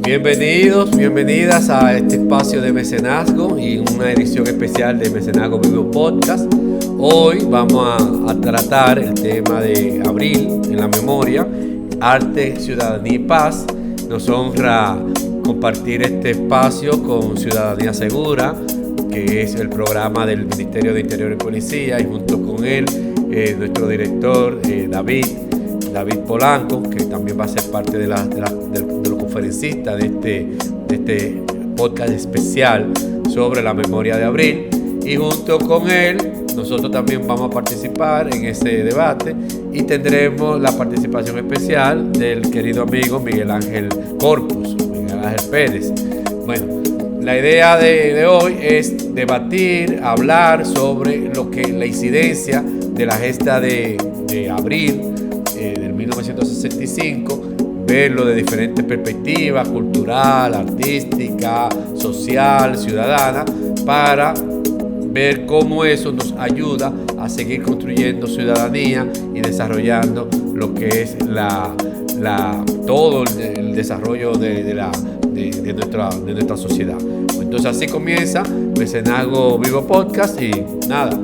Bienvenidos, bienvenidas a este espacio de mecenazgo y una edición especial de Mecenazgo Vivo Podcast. Hoy vamos a tratar el tema de abril en la memoria, arte, ciudadanía y paz. Nos honra compartir este espacio con Ciudadanía Segura, que es el programa del Ministerio de Interior y Policía, y junto con él nuestro director David Polanco, que también va a ser parte de los conferencistas de este podcast especial sobre la memoria de abril. Y junto con él, nosotros también vamos a participar en ese debate y tendremos la participación especial del querido amigo Miguel Ángel Pérez. Bueno, la idea de hoy es debatir, hablar sobre la incidencia de la gesta de abril del 1965, verlo de diferentes perspectivas, cultural, artística, social, ciudadana, para ver cómo eso nos ayuda a seguir construyendo ciudadanía y desarrollando lo que es todo el desarrollo de nuestra sociedad. Entonces así comienza Mecenazgo Vivo Podcast y nada,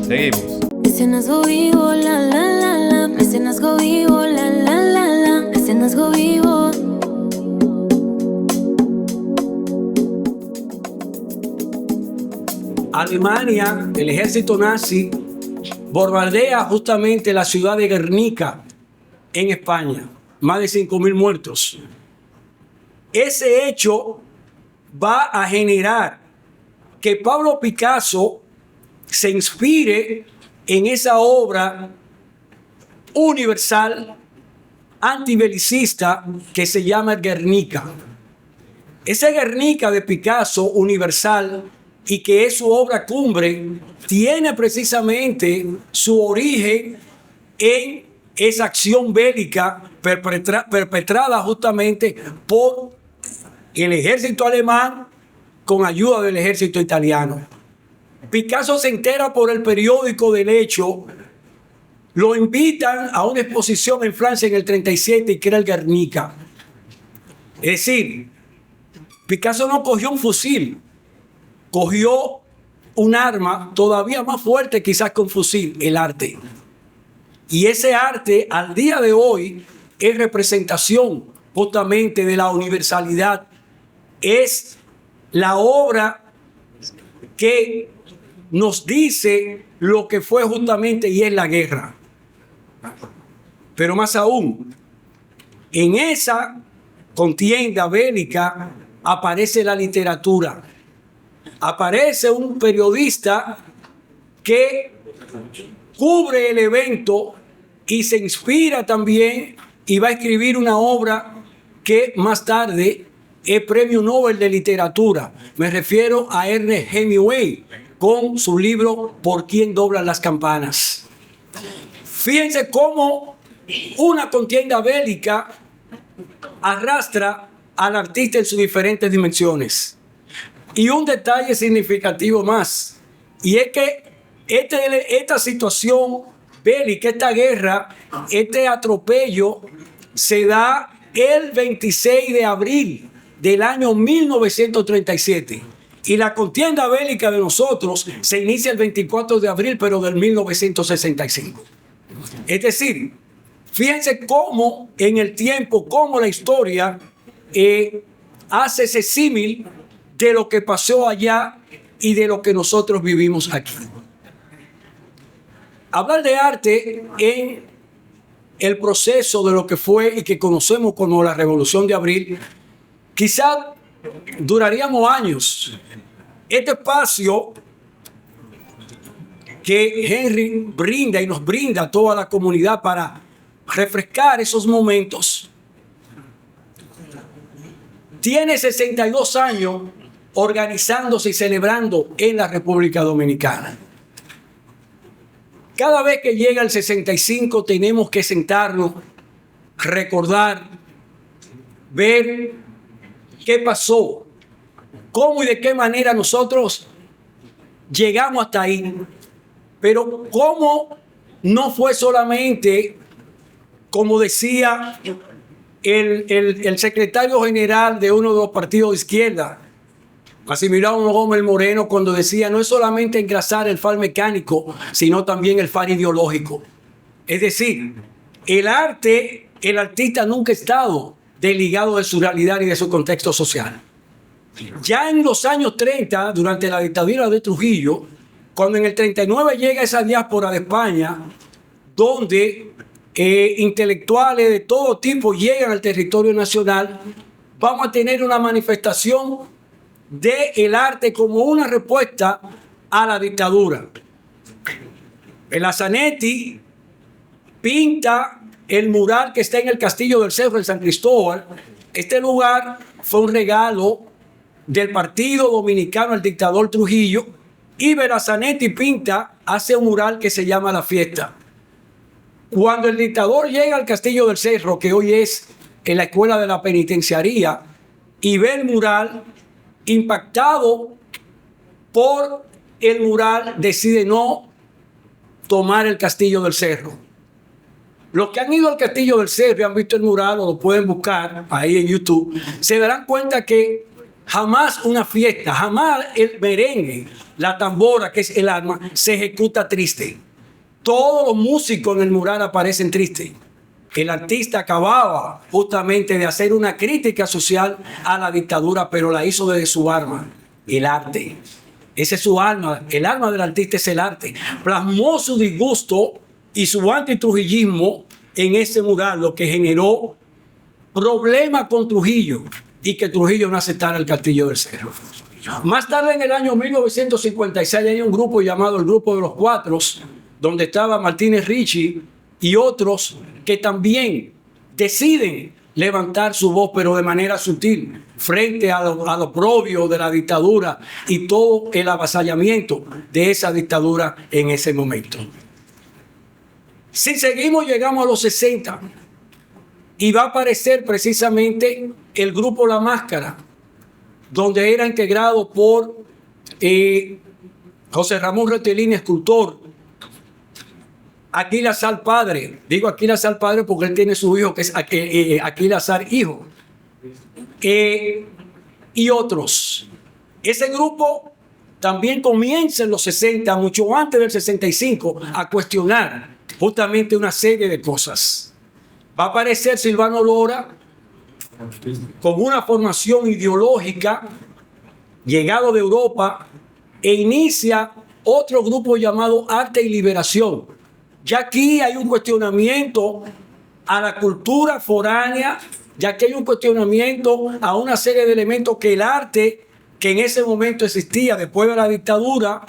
seguimos. Mecenazgo vivo, la la la la. Mecenazgo vivo, la la la la. Mecenazgo vivo. Alemania, el ejército nazi, bombardea justamente la ciudad de Guernica en España. Más de 5.000 muertos. Ese hecho va a generar que Pablo Picasso se inspire en esa obra universal antibelicista que se llama Guernica. Ese Guernica de Picasso universal, y que es su obra cumbre, tiene precisamente su origen en esa acción bélica perpetrada justamente por el ejército alemán con ayuda del ejército italiano. Picasso se entera por el periódico del hecho, lo invitan a una exposición en Francia en el 37 y crea el Guernica. Es decir, Picasso no cogió un fusil, cogió un arma todavía más fuerte quizás que un fusil, el arte. Y ese arte al día de hoy es representación justamente de la universalidad. Es la obra que nos dice lo que fue justamente y es la guerra. Pero más aún, en esa contienda bélica aparece la literatura. Aparece un periodista que cubre el evento y se inspira también y va a escribir una obra que más tarde es Premio Nobel de Literatura. Me refiero a Ernest Hemingway con su libro ¿Por quién doblan las campanas? Fíjense cómo una contienda bélica arrastra al artista en sus diferentes dimensiones. Y un detalle significativo más, y es que esta situación bélica, esta guerra, este atropello se da el 26 de abril del año 1937. Y la contienda bélica de nosotros se inicia el 24 de abril, pero del 1965. Es decir, fíjense cómo en el tiempo, cómo la historia hace ese símil de lo que pasó allá y de lo que nosotros vivimos aquí. Hablar de arte en el proceso de lo que fue y que conocemos como la Revolución de Abril, quizás duraríamos años. Este espacio que Henry brinda y nos brinda a toda la comunidad para refrescar esos momentos, tiene 62 años organizándose y celebrando en la República Dominicana. Cada vez que llega el 65 tenemos que sentarnos, recordar, ver qué pasó, cómo y de qué manera nosotros llegamos hasta ahí. Pero cómo no fue solamente, como decía el secretario general de uno de los partidos de izquierda, Maximiliano Gómez Moreno, cuando decía: no es solamente engrasar el far mecánico, sino también el far ideológico. Es decir, el artista nunca ha estado desligado de su realidad y de su contexto social. Ya en los años 30, durante la dictadura de Trujillo, cuando en el 39 llega esa diáspora de España, donde intelectuales de todo tipo llegan al territorio nacional, vamos a tener una manifestación del arte como una respuesta a la dictadura. El Zanetti pinta el mural que está en el Castillo del Cerro en San Cristóbal. Este lugar fue un regalo del Partido Dominicano al dictador Trujillo, y Zanetti hace un mural que se llama La Fiesta. Cuando el dictador llega al Castillo del Cerro, que hoy es en la escuela de la penitenciaría, y ve el mural, impactado por el mural, decide no tomar el Castillo del Cerro. Los que han ido al Castillo del Cerro y han visto el mural, o lo pueden buscar ahí en YouTube, se darán cuenta que jamás una fiesta, jamás el merengue, la tambora, que es el arma, se ejecuta triste. Todos los músicos en el mural aparecen tristes. El artista acababa justamente de hacer una crítica social a la dictadura, pero la hizo desde su arma, el arte. Ese es su arma. El arma del artista es el arte. Plasmó su disgusto y su antitrujillismo en ese mural, lo que generó problemas con Trujillo y que Trujillo no aceptara el Castillo del Cerro. Más tarde, en el año 1956, hay un grupo llamado el Grupo de los Cuatros, donde estaba Martínez Ricci y otros que también deciden levantar su voz, pero de manera sutil, frente a lo oprobio de la dictadura y todo el avasallamiento de esa dictadura en ese momento. Si seguimos, llegamos a los 60 y va a aparecer precisamente el grupo La Máscara, donde era integrado por José Ramón Retelini, escultor, Aquila Sal padre, digo Aquila Sal padre porque él tiene su hijo que es Aquila Sal hijo, y otros. Ese grupo también comienza en los 60, mucho antes del 65, a cuestionar justamente una serie de cosas. Va a aparecer Silvano Lora con una formación ideológica llegado de Europa, e inicia otro grupo llamado Arte y Liberación. Ya aquí hay un cuestionamiento a la cultura foránea, ya que hay un cuestionamiento a una serie de elementos que el arte, que en ese momento existía después de la dictadura,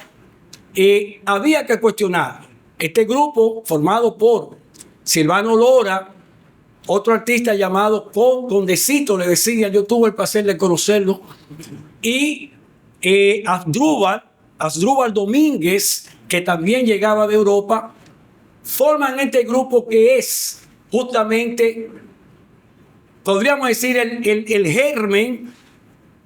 había que cuestionar. Este grupo, formado por Silvano Lora, otro artista llamado Condecito, le decía, yo tuve el placer de conocerlo, y Asdrúbal Domínguez, que también llegaba de Europa, forman este grupo que es justamente, podríamos decir, el germen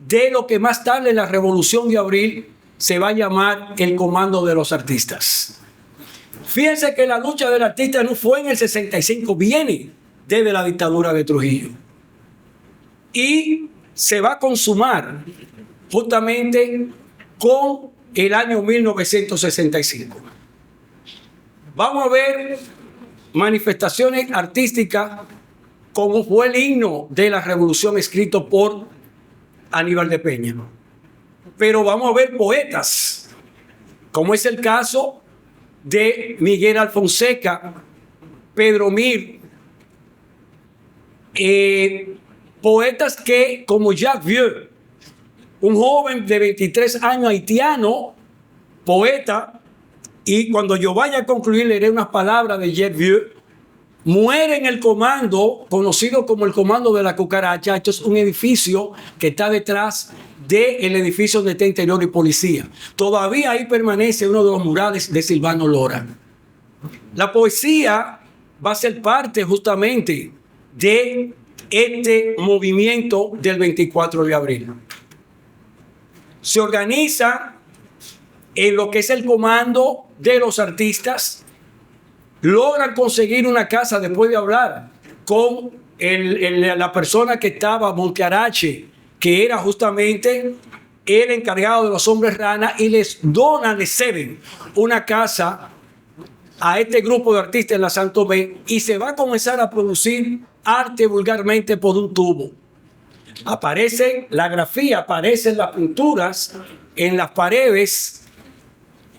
de lo que más tarde en la Revolución de Abril se va a llamar el Comando de los Artistas. Fíjense que la lucha del artista no fue en el 65, viene desde la dictadura de Trujillo. Y se va a consumar justamente con el año 1965. Vamos a ver manifestaciones artísticas como fue el himno de la revolución escrito por Aníbal de Peña. Pero vamos a ver poetas, como es el caso de Miguel Alfonseca, Pedro Mir, poetas que, como Jacques Vieux, un joven de 23 años haitiano, poeta, y cuando yo vaya a concluir leeré unas palabras de Jacques Vieux, muere en el comando, conocido como el Comando de la Cucaracha. Esto es un edificio que está detrás del edificio donde está Interior y Policía. Todavía ahí permanece uno de los murales de Silvano Lora. La poesía va a ser parte justamente de este movimiento del 24 de abril. Se organiza en lo que es el Comando de los Artistas, logran conseguir una casa después de hablar con la persona que estaba, Montearache, que era justamente el encargado de los hombres rana, y les ceden una casa a este grupo de artistas en la Santo Tomé, y se va a comenzar a producir arte vulgarmente por un tubo. Aparece la grafía, aparecen las pinturas en las paredes,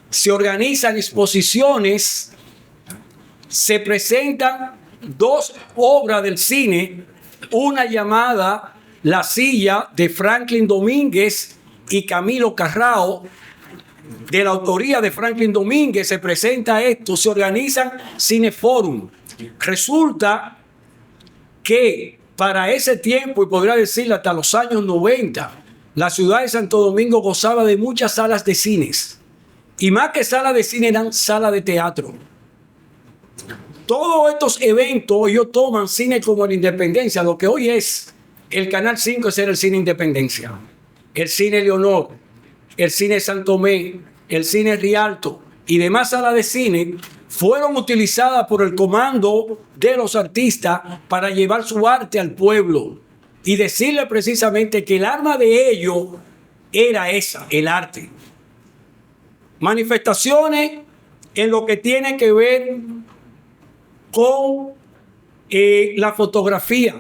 se organizan exposiciones, se presentan 2 obras del cine, una llamada La Silla de Franklin Domínguez y Camilo Carrao. De la autoría de Franklin Domínguez se presenta esto, se organizan cineforum. Resulta que para ese tiempo, y podría decirle hasta los años 90, la ciudad de Santo Domingo gozaba de muchas salas de cines. Y más que salas de cine, eran salas de teatro. Todos estos eventos, ellos toman cine como la Independencia. Lo que hoy es el Canal 5 es el cine Independencia, el cine Leonor, el cine San Tomé, el cine Rialto y demás salas de cine fueron utilizadas por el comando de los artistas para llevar su arte al pueblo y decirle precisamente que el arma de ellos era esa, el arte. Manifestaciones en lo que tiene que ver con la fotografía.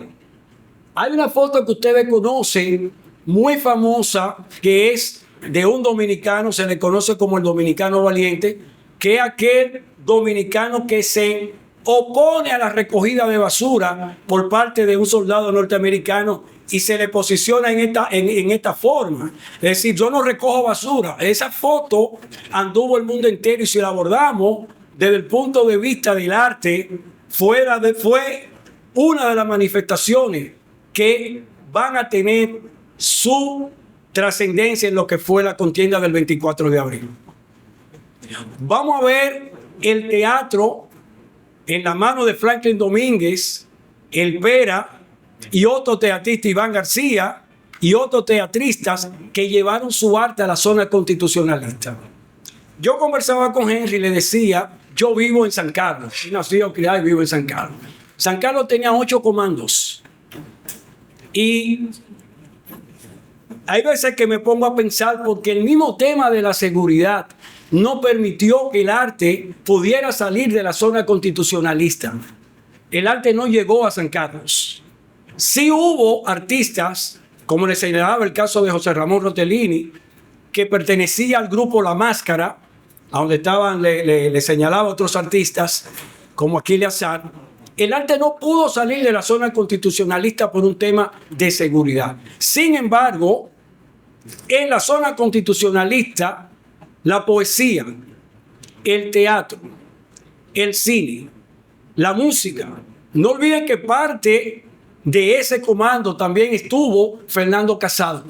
Hay una foto que ustedes conocen muy famosa, que es de un dominicano, se le conoce como el dominicano valiente, que es aquel dominicano que se opone a la recogida de basura por parte de un soldado norteamericano y se le posiciona en esta forma. Es decir, yo no recojo basura. Esa foto anduvo el mundo entero, y si la abordamos desde el punto de vista del arte, fue una de las manifestaciones que van a tener su trascendencia en lo que fue la contienda del 24 de abril. Vamos a ver el teatro en la mano de Franklin Domínguez, el Pera y otro teatrista, Iván García, y otros teatristas que llevaron su arte a la zona constitucionalista. Yo conversaba con Henry y le decía, yo vivo en San Carlos, nacido, criado y vivo en San Carlos. San Carlos tenía 8 comandos. Y hay veces que me pongo a pensar, porque el mismo tema de la seguridad no permitió que el arte pudiera salir de la zona constitucionalista. El arte no llegó a San Carlos. Sí hubo artistas, como le señalaba el caso de José Ramón Rotellini, que pertenecía al grupo La Máscara, a donde estaban, le señalaba a otros artistas, como Aquiles Azar. El arte no pudo salir de la zona constitucionalista por un tema de seguridad. Sin embargo, en la zona constitucionalista, la poesía, el teatro, el cine, la música. No olviden que parte de ese comando también estuvo Fernando Casado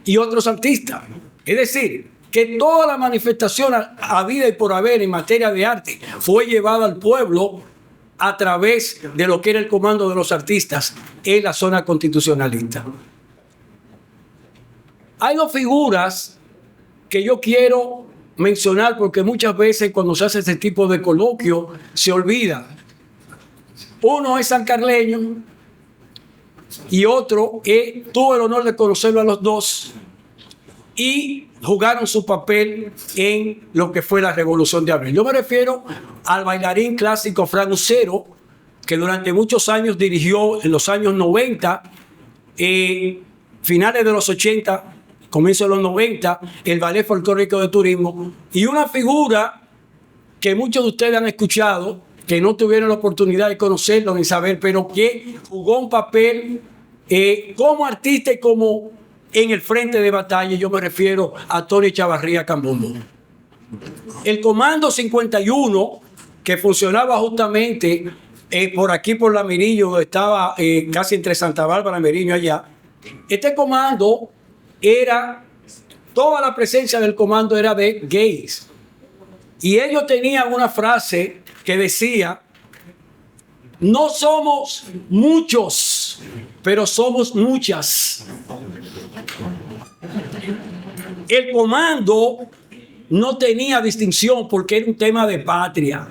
y otros artistas. Es decir, que toda la manifestación habida y por haber en materia de arte fue llevada al pueblo a través de lo que era el comando de los artistas en la zona constitucionalista. Hay 2 figuras que yo quiero mencionar, porque muchas veces cuando se hace ese tipo de coloquio se olvida. Uno es sancarleño y otro tuve el honor de conocerlo a los 2 y jugaron su papel en lo que fue la Revolución de Abril. Yo me refiero al bailarín clásico Fran Ucero, que durante muchos años dirigió en los años 90, finales de los 80, comienzo de los 90, el Ballet Folclórico de Turismo, y una figura que muchos de ustedes han escuchado, que no tuvieron la oportunidad de conocerlo ni saber, pero que jugó un papel como artista y como en el frente de batalla. Yo me refiero a Tony Chavarría Cambumbo. El Comando 51, que funcionaba justamente por aquí, por La Mirillo, estaba casi entre Santa Bárbara y Meriño allá. Este comando toda la presencia del comando era de gays. Y ellos tenían una frase que decía: no somos muchos, pero somos muchas. El comando no tenía distinción porque era un tema de patria.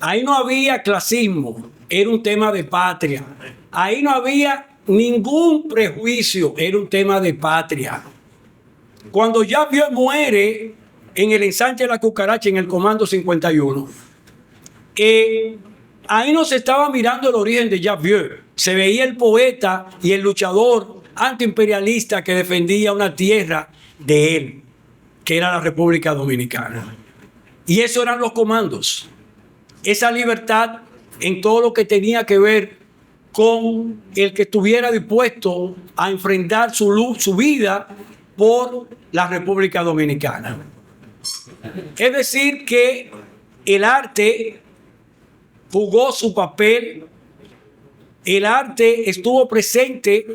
Ahí no había clasismo. era un tema de patria. Ahí no había ningún prejuicio, era un tema de patria. Cuando Jacques Vieux muere en el ensanche de la Cucaracha, en el Comando 51, ahí no se estaba mirando el origen de Jacques Vieux. Se veía el poeta y el luchador antiimperialista que defendía una tierra de él, que era la República Dominicana. Y eso eran los comandos. Esa libertad en todo lo que tenía que ver con el que estuviera dispuesto a enfrentar su vida por la República Dominicana. Es decir, que el arte jugó su papel, el arte estuvo presente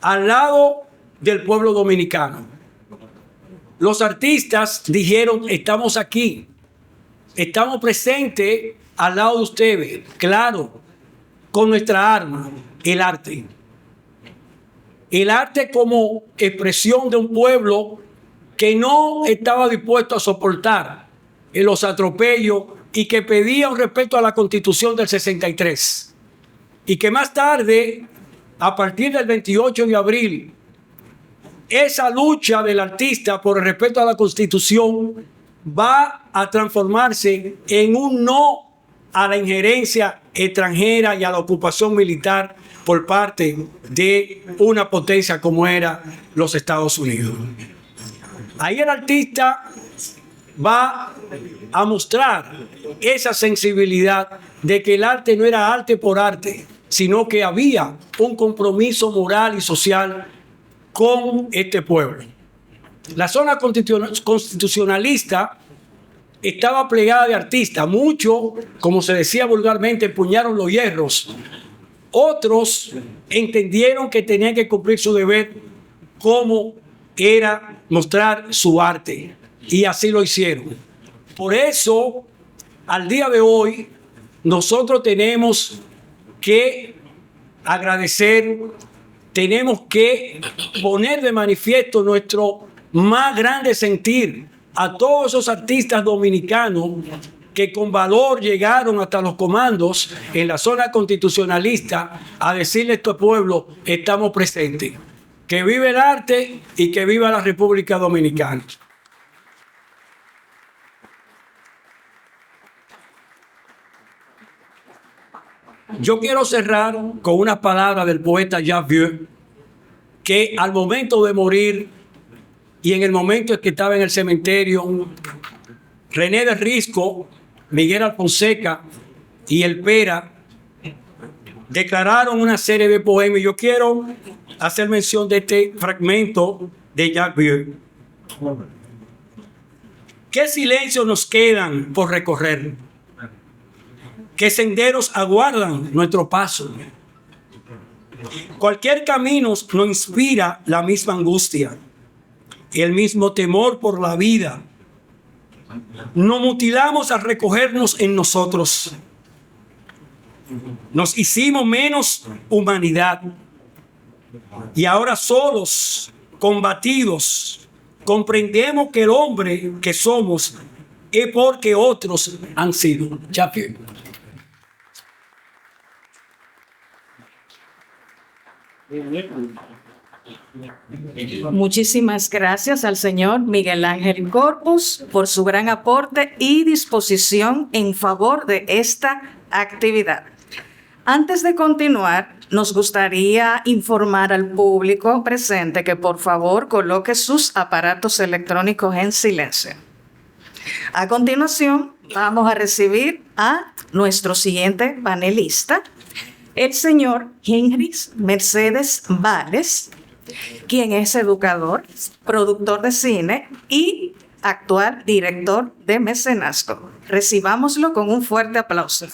al lado del pueblo dominicano. Los artistas dijeron: estamos aquí, estamos presentes al lado de ustedes, claro, con nuestra arma, el arte. El arte como expresión de un pueblo que no estaba dispuesto a soportar los atropellos y que pedía un respeto a la Constitución del 63. Y que más tarde, a partir del 28 de abril, esa lucha del artista por el respeto a la Constitución va a transformarse en un no a la injerencia extranjera y a la ocupación militar por parte de una potencia como era los Estados Unidos. Ahí el artista va a mostrar esa sensibilidad de que el arte no era arte por arte, sino que había un compromiso moral y social con este pueblo. La zona constitucionalista estaba plegada de artistas. Muchos, como se decía vulgarmente, empuñaron los hierros. Otros entendieron que tenían que cumplir su deber, como era mostrar su arte, y así lo hicieron. Por eso, al día de hoy, nosotros tenemos que agradecer, tenemos que poner de manifiesto nuestro más grande sentir a todos esos artistas dominicanos que con valor llegaron hasta los comandos en la zona constitucionalista a decirle a este pueblo: estamos presentes. Que vive el arte y que viva la República Dominicana. Yo quiero cerrar con unas palabras del poeta Jacques Vieux, que al momento de morir y en el momento en que estaba en el cementerio, René de Risco, Miguel Alfonseca y El Pera declararon una serie de poemas. Yo quiero hacer mención de este fragmento de Jacques Vieux. ¿Qué silencio nos quedan por recorrer? ¿Qué senderos aguardan nuestro paso? Cualquier camino nos inspira la misma angustia, el mismo temor por la vida. Nos mutilamos al recogernos en nosotros. Nos hicimos menos humanidad. Y ahora solos, combatidos, comprendemos que el hombre que somos es porque otros han sido. Jacques. Muchísimas gracias al señor Miguel Ángel Corpus por su gran aporte y disposición en favor de esta actividad. Antes de continuar, nos gustaría informar al público presente que por favor coloque sus aparatos electrónicos en silencio. A continuación, vamos a recibir a nuestro siguiente panelista, el señor Henry Mercedes Vales, quien es educador, productor de cine y actual director de mecenazgo. Recibámoslo con un fuerte aplauso.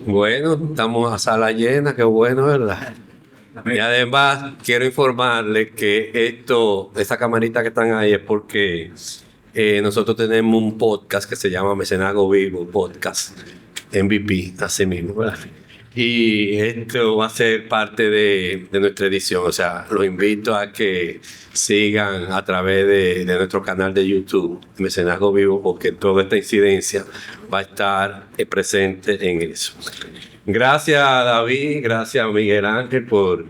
Bueno, estamos a sala llena, qué bueno, ¿verdad? Y además quiero informarles que esa camarita que están ahí es porque nosotros tenemos un podcast que se llama Mecenazgo Vivo Podcast, MVP, así mismo, ¿verdad? y esto va a ser parte de nuestra edición. O sea, los invito a que sigan a través de nuestro canal de YouTube, Mecenazgo Vivo, porque toda esta incidencia va a estar presente en eso. Gracias, David, gracias, Miguel Ángel, por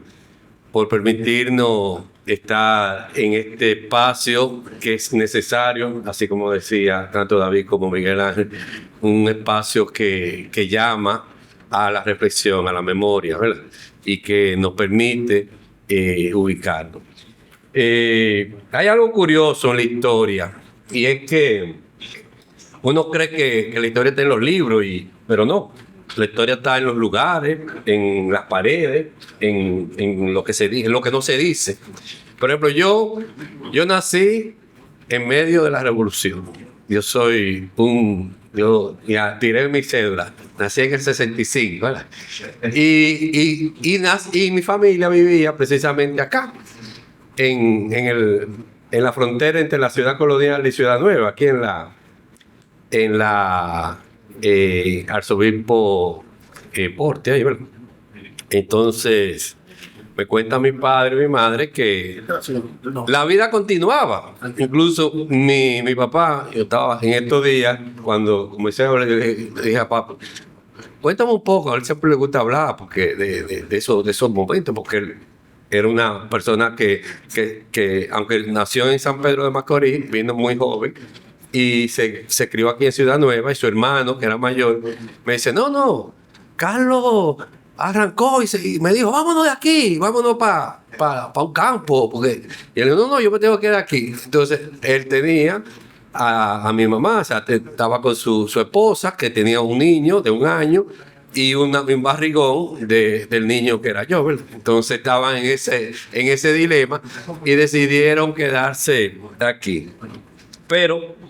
permitirnos estar en este espacio que es necesario, así como decía tanto David como Miguel Ángel, un espacio que llama a la reflexión, a la memoria, ¿verdad? Y que nos permite ubicarnos. Hay algo curioso en la historia, y es que uno cree que la historia está en los libros, pero no. La historia está en los lugares, en las paredes, en lo que se dice, en lo que no se dice. Por ejemplo, yo nací en medio de la revolución. Yo ya tiré mi cédula, nací en el 65, ¿verdad? Y mi familia vivía precisamente acá, en la frontera entre la ciudad colonial y Ciudad Nueva, aquí en la Arzobispo Porte, ahí, ¿verdad? Entonces, me cuenta mi padre y mi madre que la vida continuaba. Incluso mi papá, yo estaba en estos días, cuando comencé a hablar, le dije a papá, cuéntame un poco, a él siempre le gusta hablar porque de esos momentos, porque él era una persona que aunque nació en San Pedro de Macorís, vino muy joven, y se crió aquí en Ciudad Nueva, y su hermano, que era mayor, me dice, no, Carlos arrancó y me dijo, vámonos de aquí, vámonos para un campo, porque y él dijo, no, yo me tengo que quedar aquí. Entonces, él tenía a mi mamá, o sea, estaba con su esposa, que tenía un niño de 1 año, y un barrigón del niño que era yo, ¿verdad? Entonces estaban en ese dilema, y decidieron quedarse aquí. Pero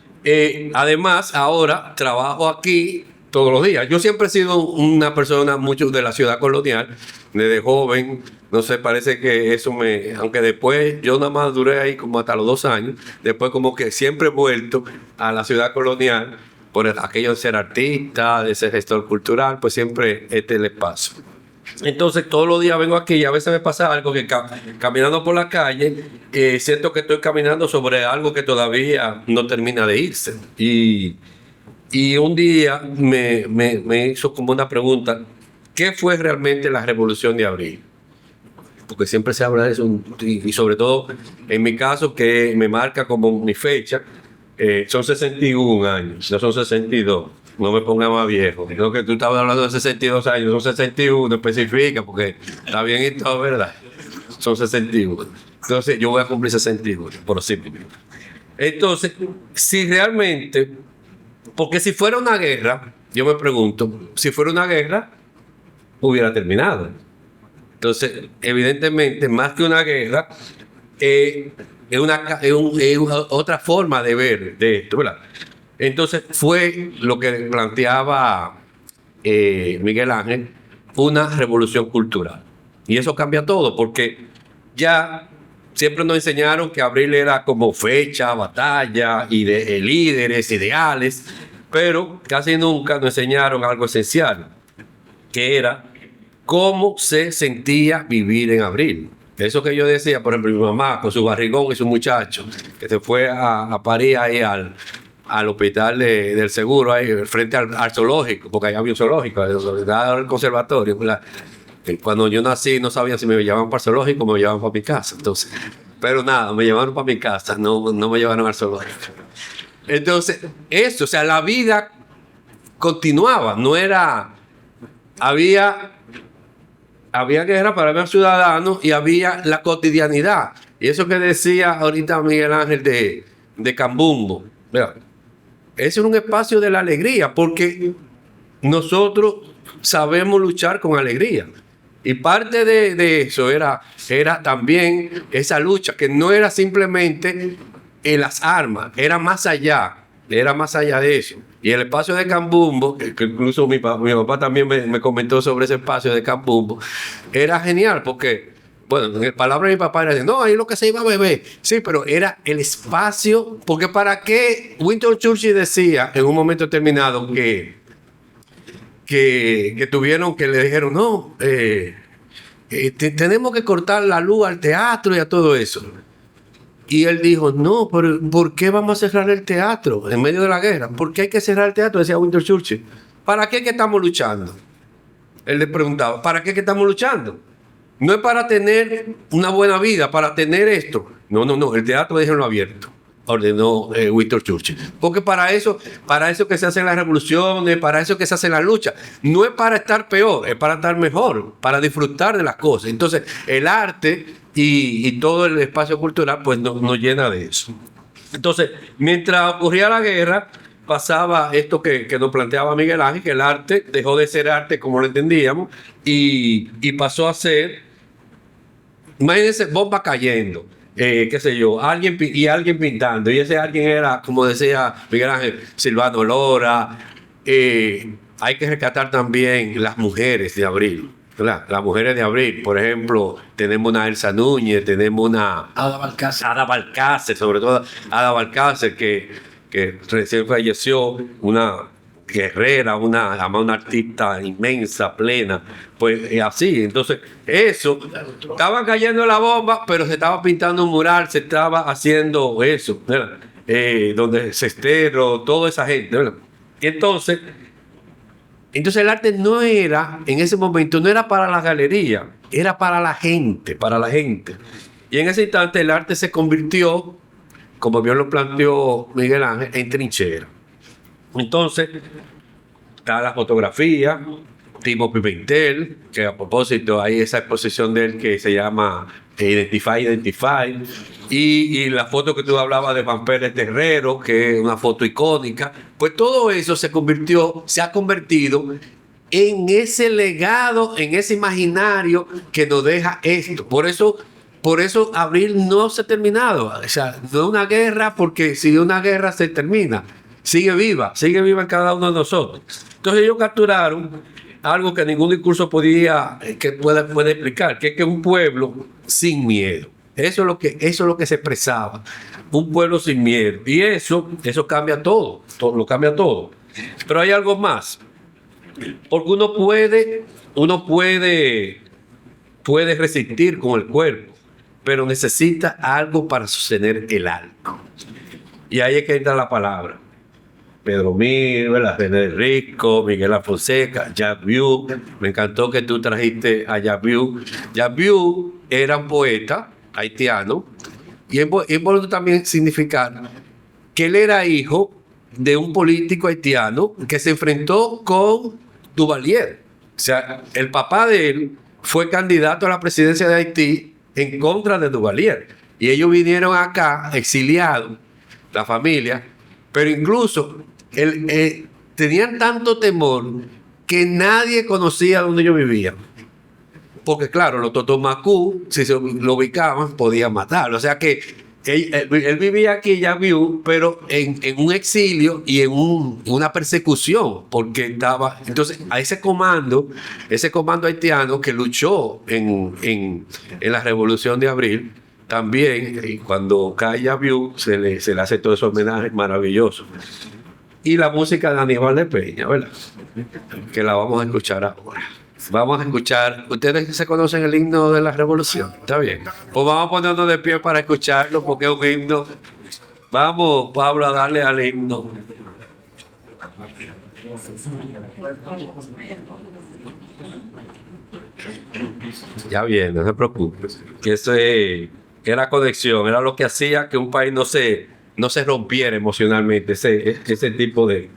además, ahora trabajo aquí todos los días. Yo siempre he sido una persona mucho de la ciudad colonial, desde joven. No sé, parece que eso aunque después yo nada más duré ahí como hasta los 2 años, después como que siempre he vuelto a la ciudad colonial por aquello de ser artista, de ser gestor cultural, pues siempre este es el espacio. Entonces todos los días vengo aquí y a veces me pasa algo que caminando por la calle siento que estoy caminando sobre algo que todavía no termina de irse. Y un día me hizo como una pregunta, ¿qué fue realmente la Revolución de Abril? Porque siempre se habla de eso, y sobre todo en mi caso, que me marca como mi fecha, son 61 años, no son 62. No me ponga más viejo. Creo que tú estabas hablando de 62 años, son 61, especifica, porque está bien y todo, ¿verdad? Son 61. Entonces, yo voy a cumplir 61, por sí. Entonces, si realmente, porque si fuera una guerra, yo me pregunto, si fuera una guerra, hubiera terminado. Entonces, evidentemente, más que una guerra, es otra forma de ver de esto, ¿verdad? Entonces fue lo que planteaba Miguel Ángel, una revolución cultural. Y eso cambia todo, porque ya siempre nos enseñaron que abril era como fecha, batalla, y de líderes, ideales, pero casi nunca nos enseñaron algo esencial, que era cómo se sentía vivir en abril. Eso que yo decía, por ejemplo, mi mamá con su barrigón y su muchacho, que se fue a París ahí al hospital del seguro, ahí frente al zoológico, porque allá había un zoológico, el conservatorio. Cuando yo nací no sabía si me llevaban para el zoológico o me llevaban para mi casa. Entonces, pero nada, me llevaron para mi casa, no me llevaron al zoológico. Entonces, eso, o sea, la vida continuaba, no era... Había guerra para ver ciudadanos y había la cotidianidad. Y eso que decía ahorita Miguel Ángel de Cambumbo, ¿verdad? Ese es un espacio de la alegría, porque nosotros sabemos luchar con alegría. Y parte de eso era también esa lucha, que no era simplemente en las armas, era más allá de eso. Y el espacio de Cambumbo, que incluso mi papá también me comentó sobre ese espacio de Cambumbo, era genial porque, bueno, en palabras de mi papá era de, no, ahí lo que se iba a beber. Sí, pero era el espacio, porque para qué Winston Churchill decía en un momento determinado que que tuvieron, que le dijeron, no, tenemos que cortar la luz al teatro y a todo eso. Y él dijo, no, pero ¿por qué vamos a cerrar el teatro en medio de la guerra? ¿Por qué hay que cerrar el teatro? Decía Winston Churchill. ¿Para qué es que estamos luchando? Él le preguntaba, ¿para qué es que estamos luchando? No es para tener una buena vida, para tener esto. No, el teatro déjenlo abierto, ordenó Winston Churchill. Porque para eso que se hacen las revoluciones, para eso que se hacen las luchas. No es para estar peor, es para estar mejor, para disfrutar de las cosas. Entonces, el arte y todo el espacio cultural, pues nos llena de eso. Entonces, mientras ocurría la guerra, pasaba esto que nos planteaba Miguel Ángel, que el arte dejó de ser arte como lo entendíamos y pasó a ser, imagínense, bomba cayendo, qué sé yo, alguien pintando, y ese alguien era, como decía Miguel Ángel, Silvano Lora. Hay que rescatar también las mujeres de Abril, ¿verdad? Las mujeres de Abril, por ejemplo, tenemos una Elsa Núñez, tenemos una Ada Balcácer, sobre todo Ada Balcácer, que recién falleció, una guerrera, una artista inmensa, plena, pues así. Entonces, eso, estaban cayendo la bomba, pero se estaba pintando un mural, se estaba haciendo eso, ¿verdad? Donde Sestero, toda esa gente, ¿verdad? Entonces el arte no era, en ese momento, no era para la galería, era para la gente, Y en ese instante el arte se convirtió, como bien lo planteó Miguel Ángel, en trinchera. Entonces, está la fotografía, Timo Pimentel, que a propósito hay esa exposición de él que se llama Identify, y la foto que tú hablabas de Juan Pérez Terrero, que es una foto icónica. Pues todo eso se ha convertido en ese legado, en ese imaginario que nos deja esto. Por eso Abril no se ha terminado. O sea, no es una guerra, porque si una guerra se termina, sigue viva en cada uno de nosotros. Entonces ellos capturaron algo que ningún discurso puede explicar, que es que un pueblo sin miedo. Eso es lo que se expresaba. Un pueblo sin miedo. Y eso cambia todo, lo cambia todo. Pero hay algo más. Porque uno puede resistir con el cuerpo, pero necesita algo para sostener el alma. Y ahí es que entra la palabra. Pedro Mir, René Rico, Miguel Afonseca, Jack View. Me encantó que tú trajiste a Jack View. Jack View era un poeta haitiano, y es importante también significar que él era hijo de un político haitiano que se enfrentó con Duvalier. O sea, el papá de él fue candidato a la presidencia de Haití en contra de Duvalier. Y ellos vinieron acá, exiliados, la familia, pero incluso tenían tanto temor que nadie conocía dónde ellos vivían. Porque claro, los totomacú, si se lo ubicaban, podían matarlo. O sea que él vivía aquí, ya vio, pero en un exilio y en una persecución, porque estaba. Entonces, a ese comando haitiano que luchó en la Revolución de Abril, también, y cuando cae Yaviú, se le hace todo ese homenaje maravilloso. Y la música de Aníbal de Peña, ¿verdad? Que la vamos a escuchar ahora. Vamos a escuchar. ¿Ustedes se conocen el himno de la Revolución? ¿Está bien? Pues vamos a ponernos de pie para escucharlo, porque es un himno. Vamos, Pablo, a darle al himno. Ya viene, no se preocupe. Que eso era conexión, era lo que hacía que un país no se rompiera emocionalmente, ese tipo de.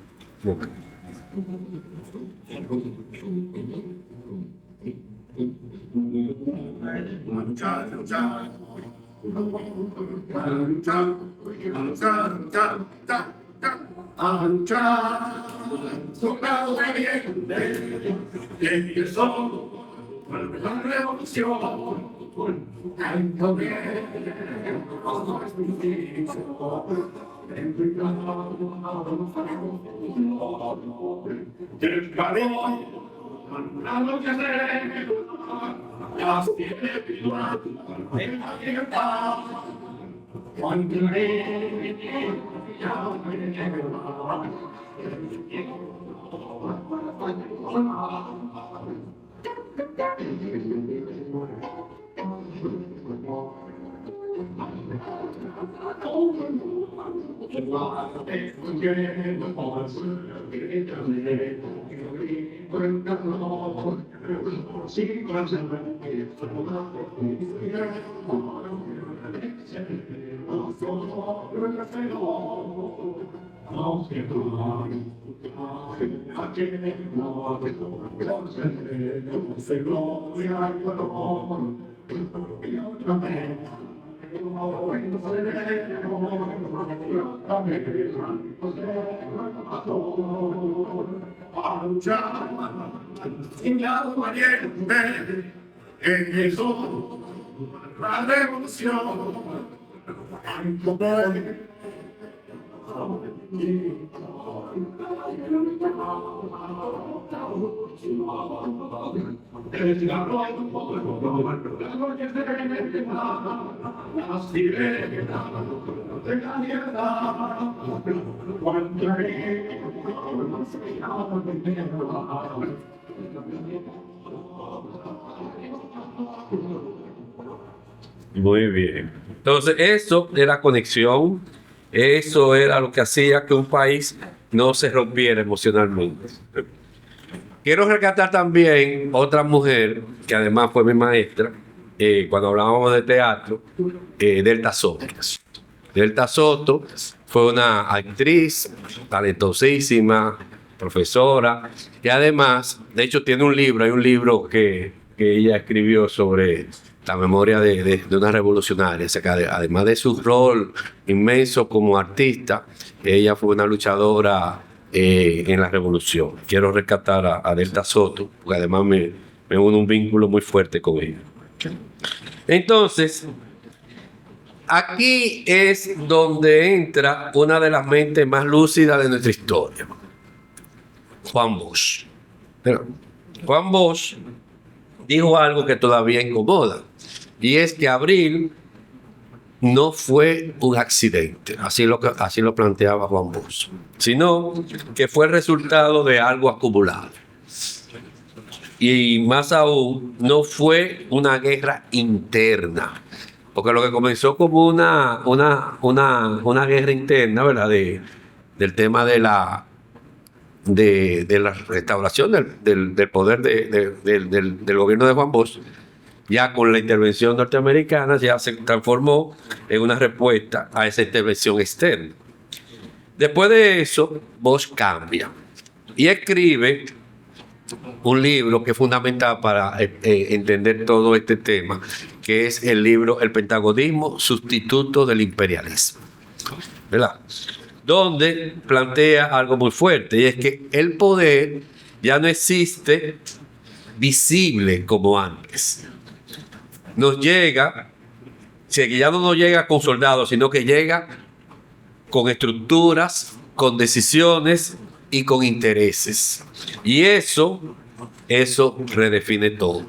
La revolución. Muy bien. Entonces, eso era conexión, eso era lo que hacía que un país no se rompiera emocionalmente. Quiero rescatar también otra mujer, que además fue mi maestra, cuando hablábamos de teatro, Delta Soto. Delta Soto fue una actriz talentosísima, profesora, y además, de hecho, tiene un libro, hay un libro que ella escribió sobre la memoria de una revolucionaria. O sea, que además de su rol inmenso como artista, ella fue una luchadora en la revolución. Quiero rescatar a Delta Soto, porque además me une un vínculo muy fuerte con ella. Entonces, aquí es donde entra una de las mentes más lúcidas de nuestra historia, Juan Bosch. Juan Bosch dijo algo que todavía incomoda, y es que Abril no fue un accidente, así lo planteaba Juan Bosch, sino que fue el resultado de algo acumulado. Y más aún, no fue una guerra interna, porque lo que comenzó como una guerra interna, ¿verdad? Del tema de la restauración del poder del gobierno de Juan Bosch, ya con la intervención norteamericana, ya se transformó en una respuesta a esa intervención externa. Después de eso, Bosch cambia y escribe un libro que es fundamental para entender todo este tema, que es el libro El Pentagonismo, sustituto del imperialismo, ¿verdad? Donde plantea algo muy fuerte, y es que el poder ya no existe visible como antes. Nos llega, que ya no nos llega con soldados, sino que llega con estructuras, con decisiones y con intereses. Y eso redefine todo.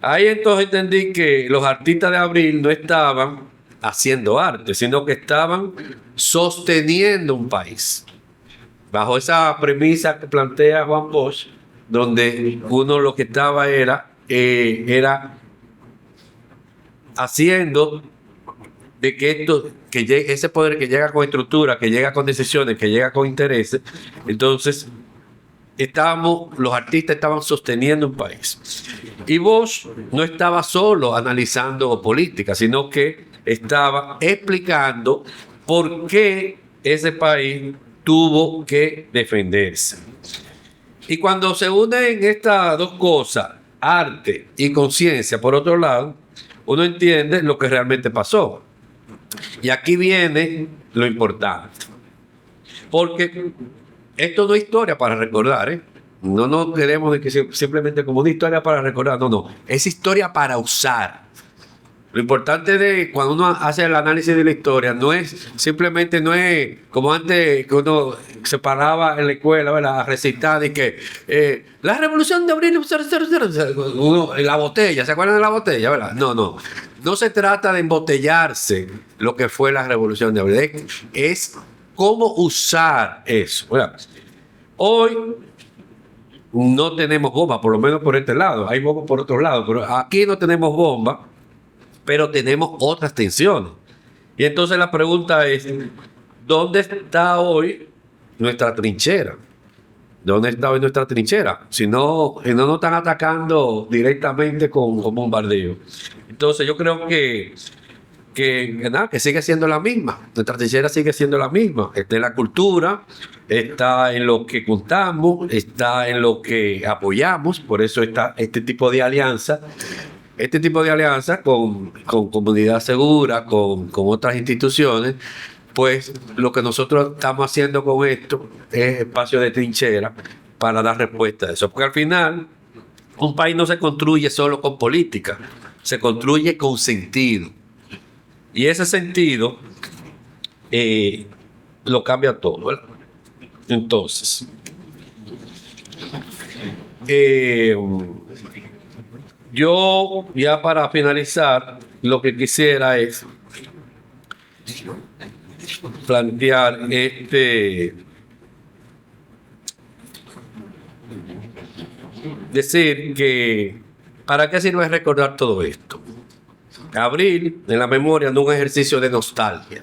Ahí entonces entendí que los artistas de Abril no estaban haciendo arte, sino que estaban sosteniendo un país. Bajo esa premisa que plantea Juan Bosch, donde uno lo que estaba era haciendo de que ese poder que llega con estructura, que llega con decisiones, que llega con intereses, entonces los artistas estaban sosteniendo un país. Y Bosch no estaba solo analizando política, sino que estaba explicando por qué ese país tuvo que defenderse. Y cuando se unen estas dos cosas, arte y conciencia, por otro lado, uno entiende lo que realmente pasó. Y aquí viene lo importante. Porque esto no es historia para recordar, ¿eh? No queremos de que simplemente como una historia para recordar, no. Es historia para usar. Lo importante de cuando uno hace el análisis de la historia no es como antes que uno se paraba en la escuela, ¿verdad? A recitar y que la revolución de abril, la botella, ¿se acuerdan de la botella, verdad? No se trata de embotellarse lo que fue la revolución de abril, es cómo usar eso, ¿verdad? Hoy no tenemos bomba, por lo menos por este lado. Hay bombas por otro lado, pero aquí no tenemos bomba, pero tenemos otras tensiones. Y entonces la pregunta es, ¿dónde está hoy nuestra trinchera? ¿Dónde está hoy nuestra trinchera? Si no nos están atacando directamente con bombardeo. Entonces yo creo que sigue siendo la misma. Nuestra trinchera sigue siendo la misma. Está en la cultura, está en lo que contamos, está en lo que apoyamos. Por eso está este tipo de alianza. Este tipo de alianza con Comunidad Segura, con otras instituciones, pues lo que nosotros estamos haciendo con esto es espacio de trinchera para dar respuesta a eso. Porque al final, un país no se construye solo con política, se construye con sentido. Y ese sentido lo cambia todo, ¿verdad? Entonces, yo ya para finalizar, lo que quisiera es plantear decir que ¿para qué sirve recordar todo esto? Abril en la memoria no es un ejercicio de nostalgia,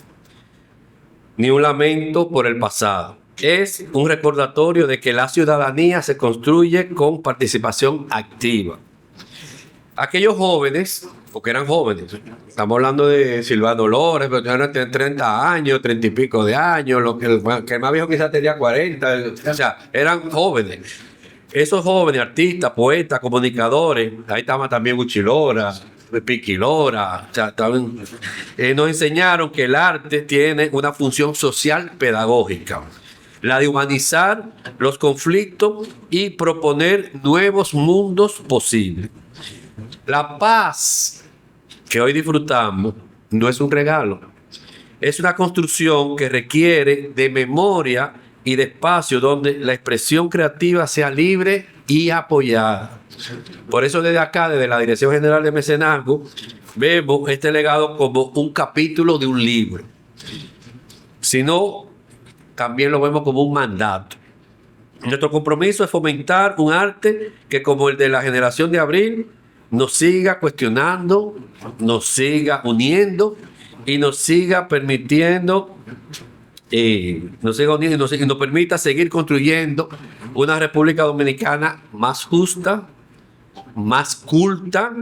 ni un lamento por el pasado. Es un recordatorio de que la ciudadanía se construye con participación activa. Aquellos jóvenes, porque eran jóvenes, estamos hablando de Silvano Lores, pero ya tienen 30 años, 30 y pico de años, que el más viejo quizás tenía 40, o sea, eran jóvenes. Esos jóvenes, artistas, poetas, comunicadores, ahí estaba también Uchilora, Piquilora, o sea, nos enseñaron que el arte tiene una función social pedagógica, la de humanizar los conflictos y proponer nuevos mundos posibles. La paz que hoy disfrutamos no es un regalo, es una construcción que requiere de memoria y de espacio donde la expresión creativa sea libre y apoyada. Por eso desde acá, desde la Dirección General de Mecenazgo, vemos este legado como un capítulo de un libro. Sino, también lo vemos como un mandato. Nuestro compromiso es fomentar un arte que, como el de la generación de Abril, nos siga cuestionando, nos siga uniendo y nos siga permitiendo, y nos permita seguir construyendo una República Dominicana más justa, más culta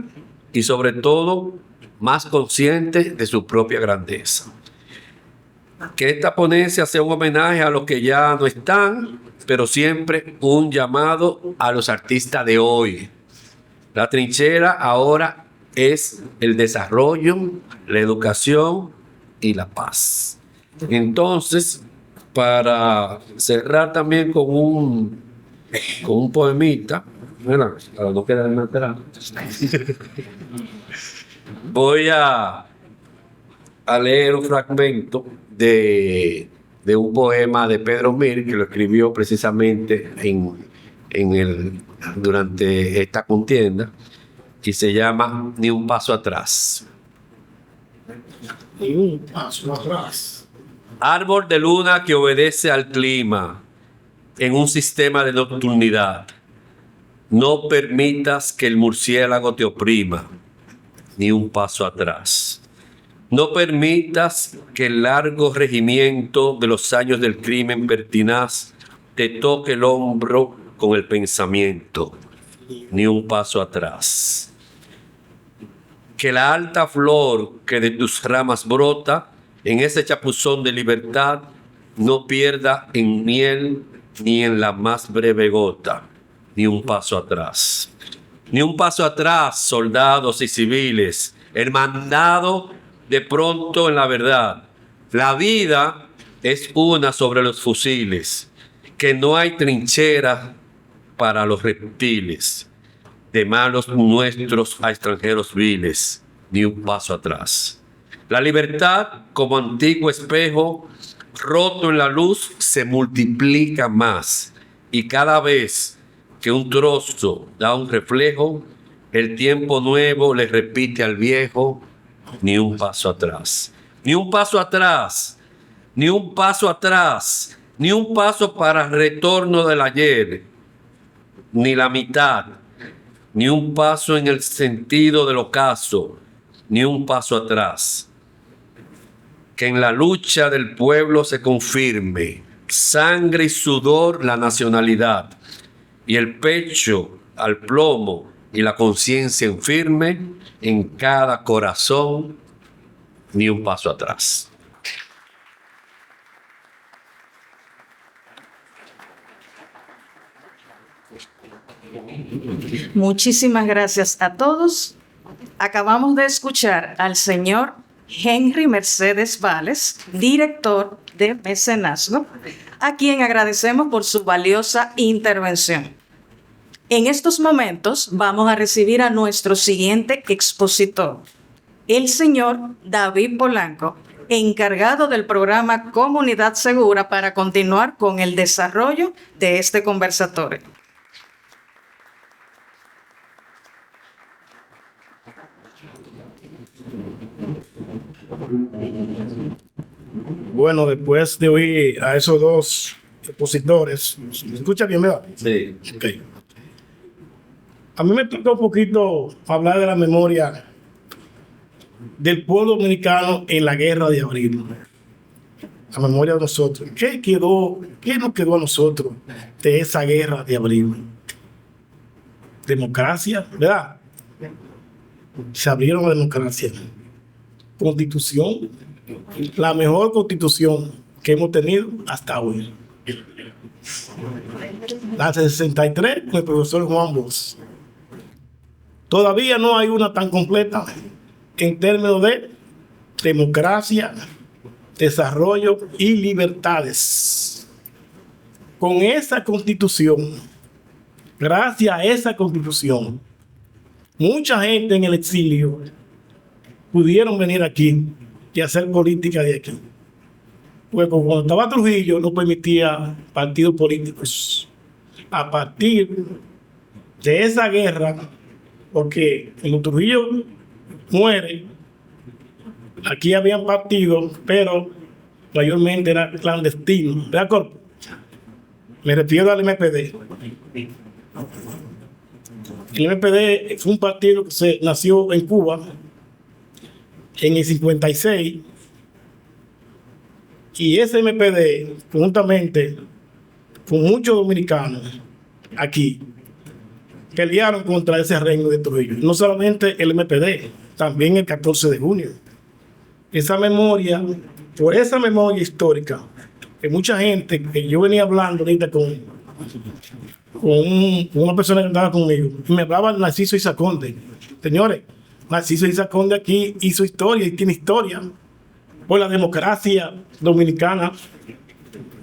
y sobre todo más consciente de su propia grandeza. Que esta ponencia sea un homenaje a los que ya no están, pero siempre un llamado a los artistas de hoy. La trinchera ahora es el desarrollo, la educación y la paz. Entonces, para cerrar también con un poemita, ¿verdad? Para no quedarme atrás, voy a leer un fragmento de un poema de Pedro Mir, que lo escribió precisamente durante esta contienda, y se llama Ni un paso atrás. Ni un paso atrás. Árbol de luna que obedece al clima en un sistema de nocturnidad. No permitas que el murciélago te oprima. Ni un paso atrás. No permitas que el largo regimiento de los años del crimen pertinaz te toque el hombro con el pensamiento. Ni un paso atrás. Que la alta flor que de tus ramas brota en ese chapuzón de libertad no pierda en miel ni en la más breve gota. Ni un paso atrás. Ni un paso atrás, soldados y civiles, hermandado de pronto en la verdad. La vida es una sobre los fusiles, que no hay trinchera para los reptiles, de malos nuestros a extranjeros viles, ni un paso atrás. La libertad, como antiguo espejo, roto en la luz, se multiplica más, y cada vez que un trozo da un reflejo, el tiempo nuevo le repite al viejo, ni un paso atrás. Ni un paso atrás, ni un paso atrás, Ni un paso para retorno del ayer, ni la mitad, ni un paso en el sentido del ocaso, ni un paso atrás. Que en la lucha del pueblo se confirme sangre y sudor la nacionalidad, y el pecho al plomo y la conciencia en firme en cada corazón, ni un paso atrás. Muchísimas gracias a todos. Acabamos de escuchar al señor Henry Mercedes Vales, director de Mecenazgo, a quien agradecemos por su valiosa intervención. En estos momentos vamos a recibir a nuestro siguiente expositor, el señor David Polanco, encargado del programa Comunidad Segura, para continuar con el desarrollo de este conversatorio. Bueno, después de oír a esos dos expositores, ¿me escucha bien, verdad? Sí. Ok. A mí me toca un poquito hablar de la memoria del pueblo dominicano en la guerra de abril. La memoria de nosotros. ¿Qué nos quedó a nosotros de esa guerra de abril? Democracia, ¿verdad? Se abrieron la democracia. Constitución, la mejor constitución que hemos tenido hasta hoy. La de 63 con el profesor Juan Bosch. Todavía no hay una tan completa en términos de democracia, desarrollo y libertades. Con esa constitución, gracias a esa constitución, mucha gente en el exilio pudieron venir aquí y hacer política de aquí. Pues cuando estaba Trujillo no permitía partidos políticos. A partir de esa guerra, porque cuando Trujillo muere, aquí habían partidos, pero mayormente era clandestino. ¿De acuerdo? Me refiero al MPD. El MPD fue un partido que nació en Cuba en el 56, y ese MPD, juntamente con muchos dominicanos aquí, pelearon contra ese reino de Trujillo. No solamente el MPD, también el 14 de junio. Esa memoria, por esa memoria histórica, que mucha gente, que yo venía hablando ahorita con una persona que andaba conmigo, y me hablaba de Narciso Isa Conde. Señores, Narciso Isa Conde aquí hizo historia y tiene historia por la democracia dominicana,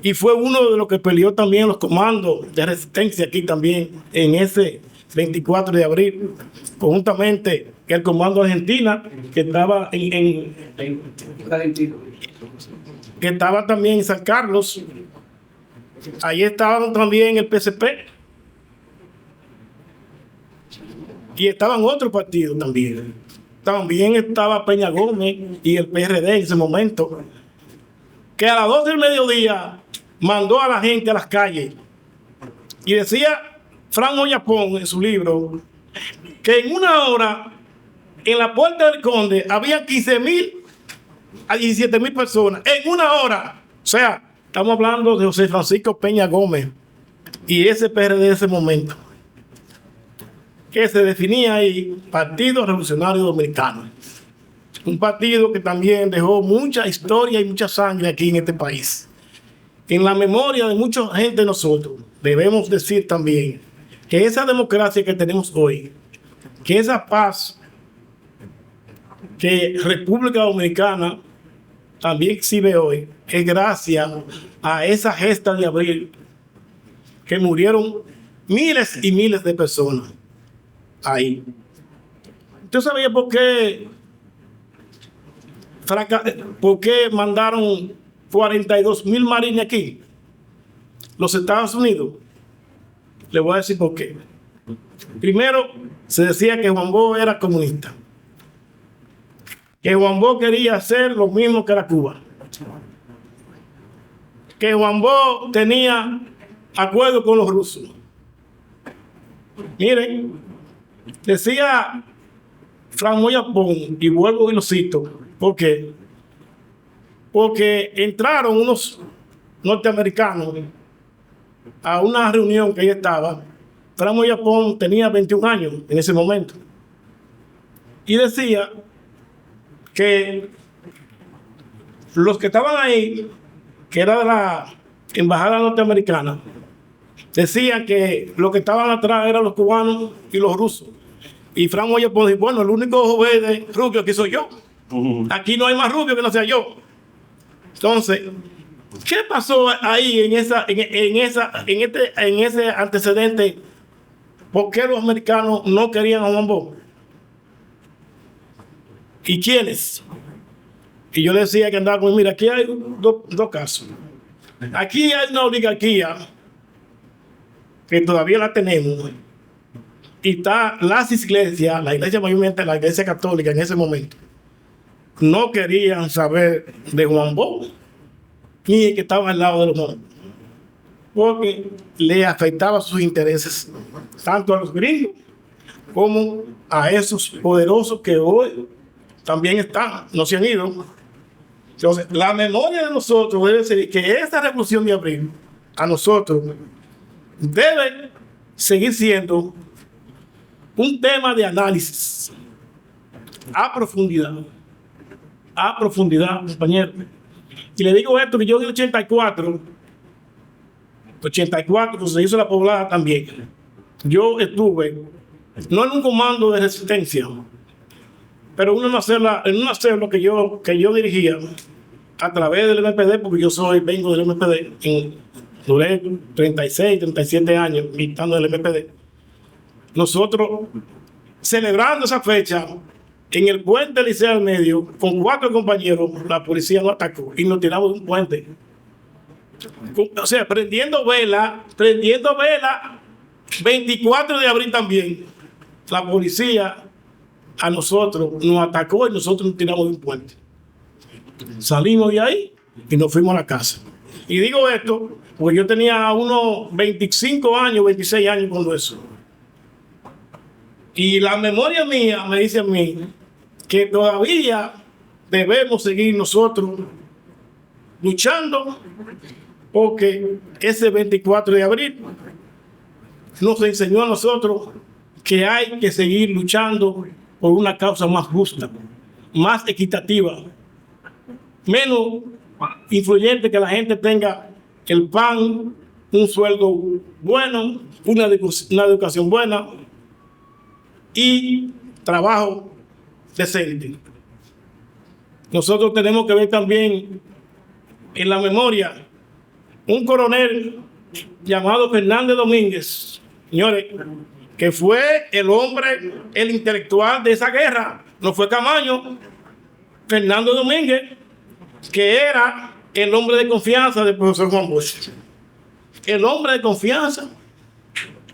y fue uno de los que peleó también los comandos de resistencia aquí también en ese 24 de abril, conjuntamente el comando Argentina, que estaba que estaba también en San Carlos. Ahí estaban también el PCP y estaban otros partidos también. También estaba Peña Gómez y el PRD en ese momento, que a las 12 del mediodía mandó a la gente a las calles y decía Fran Oyapón en su libro que en una hora en la Puerta del Conde había 15,000 a 17,000 personas en una hora. O sea, estamos hablando de José Francisco Peña Gómez y ese PRD de ese momento, que se definía ahí Partido Revolucionario Dominicano. Un partido que también dejó mucha historia y mucha sangre aquí en este país. En la memoria de mucha gente de nosotros, debemos decir también que esa democracia que tenemos hoy, que esa paz que República Dominicana también exhibe hoy, es gracias a esa gesta de abril que murieron miles y miles de personas ahí. ¿Usted sabía por qué mandaron 42,000 marines aquí? Los Estados Unidos. Le voy a decir por qué. Primero, se decía que Juan Bosch era comunista, que Juan Bosch quería hacer lo mismo que era Cuba. que Juan Bosch tenía acuerdo con los rusos. Miren, decía Fran Moyapón, y vuelvo y lo cito, ¿por qué? Porque entraron unos norteamericanos a una reunión que ella estaba. Fran Moyapón tenía 21 años en ese momento. Y decía que los que estaban ahí, que era de la embajada norteamericana, decían que los que estaban atrás eran los cubanos y los rusos. Y Fran Moyapón dijo, bueno, el único verde rubio aquí soy yo. Aquí no hay más rubio que no sea yo. Entonces, ¿qué pasó ahí en ese antecedente? ¿Por qué los americanos no querían a Juan Bosch? ¿Y quiénes? Y yo le decía que andaba con, mira, aquí hay dos casos. Aquí hay una oligarquía que todavía la tenemos. Y está las iglesias, la iglesia mayormente, la iglesia católica en ese momento, no querían saber de Juan Bosch, ni el que estaba al lado de los hombres, porque le afectaba sus intereses, tanto a los gringos como a esos poderosos que hoy también están, no se han ido. Entonces, la memoria de nosotros debe ser que esta revolución de abril, a nosotros, debe seguir siendo un tema de análisis a profundidad, compañero. Y le digo esto, que yo en el 84 se hizo la poblada también. Yo estuve, no en un comando de resistencia, pero en una celda que yo dirigía a través del MPD, porque vengo del MPD, duré 36, 37 años militando en el MPD. Nosotros, celebrando esa fecha, en el puente Liceo al Medio, con 4 compañeros, la policía nos atacó y nos tiramos de un puente. O sea, prendiendo vela, 24 de abril también, la policía a nosotros nos atacó y nosotros nos tiramos de un puente. Salimos de ahí y nos fuimos a la casa. Y digo esto porque yo tenía unos 25 años, 26 años cuando eso. Y la memoria mía me dice a mí que todavía debemos seguir nosotros luchando, porque ese 24 de abril nos enseñó a nosotros que hay que seguir luchando por una causa más justa, más equitativa, menos influyente, que la gente tenga el pan, un sueldo bueno, una educación buena y trabajo decente. Nosotros tenemos que ver también en la memoria un coronel llamado Fernández Domínguez, señores, que fue el hombre, el intelectual de esa guerra. No fue Camaño. Fernando Domínguez, que era el hombre de confianza del profesor Juan Bosch. El hombre de confianza,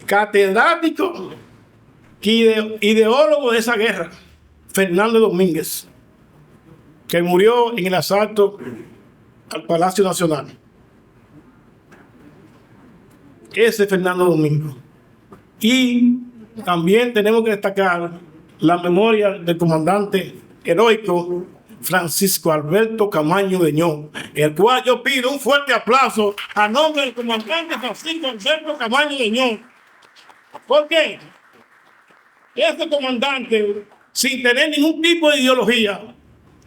catedrático, ideólogo de esa guerra, Fernando Domínguez, que murió en el asalto al Palacio Nacional. Ese Fernando Domínguez. Y también tenemos que destacar la memoria del comandante heroico Francisco Alberto Camaño Deñón, el cual yo pido un fuerte aplauso a nombre del comandante Francisco Alberto Camaño Deñón. ¿Por qué? Ese comandante, sin tener ningún tipo de ideología,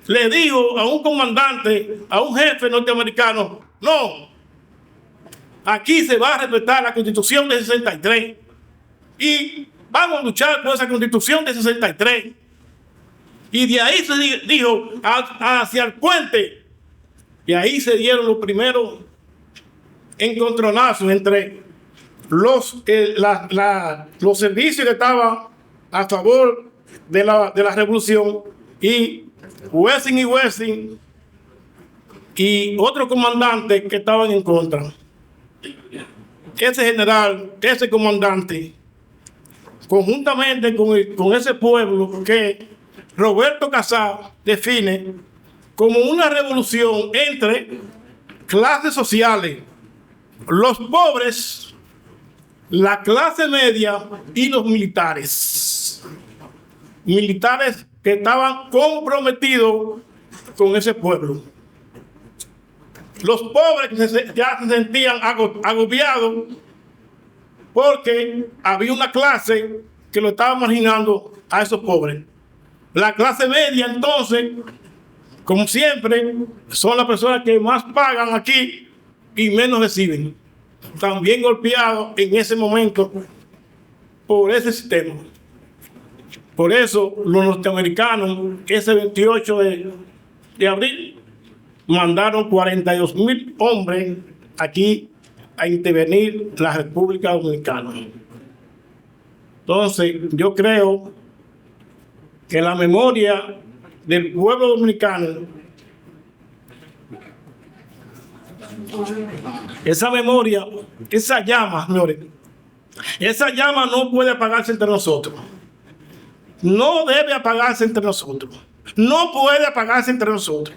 le dijo a un comandante, a un jefe norteamericano: no, aquí se va a respetar la Constitución de 63 y vamos a luchar por esa Constitución de 63. Y de ahí se dijo hacia el puente, y ahí se dieron los primeros encontronazos entre los servicios que estaban a favor de la revolución y Wessing y otros comandantes que estaban en contra. Ese general, ese comandante, conjuntamente con ese pueblo que Roberto Casá define como una revolución entre clases sociales, los pobres, la clase media y los militares. Militares que estaban comprometidos con ese pueblo. Los pobres ya se sentían agobiados porque había una clase que lo estaba marginando a esos pobres. La clase media, entonces, como siempre, son las personas que más pagan aquí y menos reciben. También golpeados en ese momento por ese sistema. Por eso los norteamericanos, ese 28 de abril, mandaron 42,000 hombres aquí a intervenir en la República Dominicana. Entonces, yo creo que la memoria del pueblo dominicano, esa memoria, esa llama, señores, esa llama no puede apagarse entre nosotros. No debe apagarse entre nosotros. No puede apagarse entre nosotros.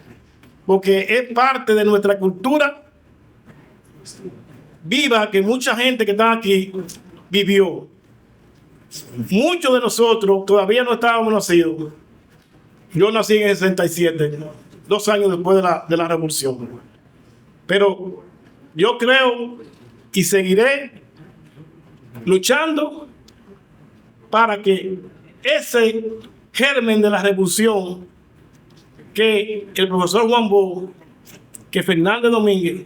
Porque es parte de nuestra cultura viva que mucha gente que está aquí vivió. Muchos de nosotros todavía no estábamos nacidos. Yo nací en el 67, 2 años después de la revolución. Pero yo creo y seguiré luchando para que ese germen de la revolución que el profesor Juan Bosch, que Fernández Domínguez,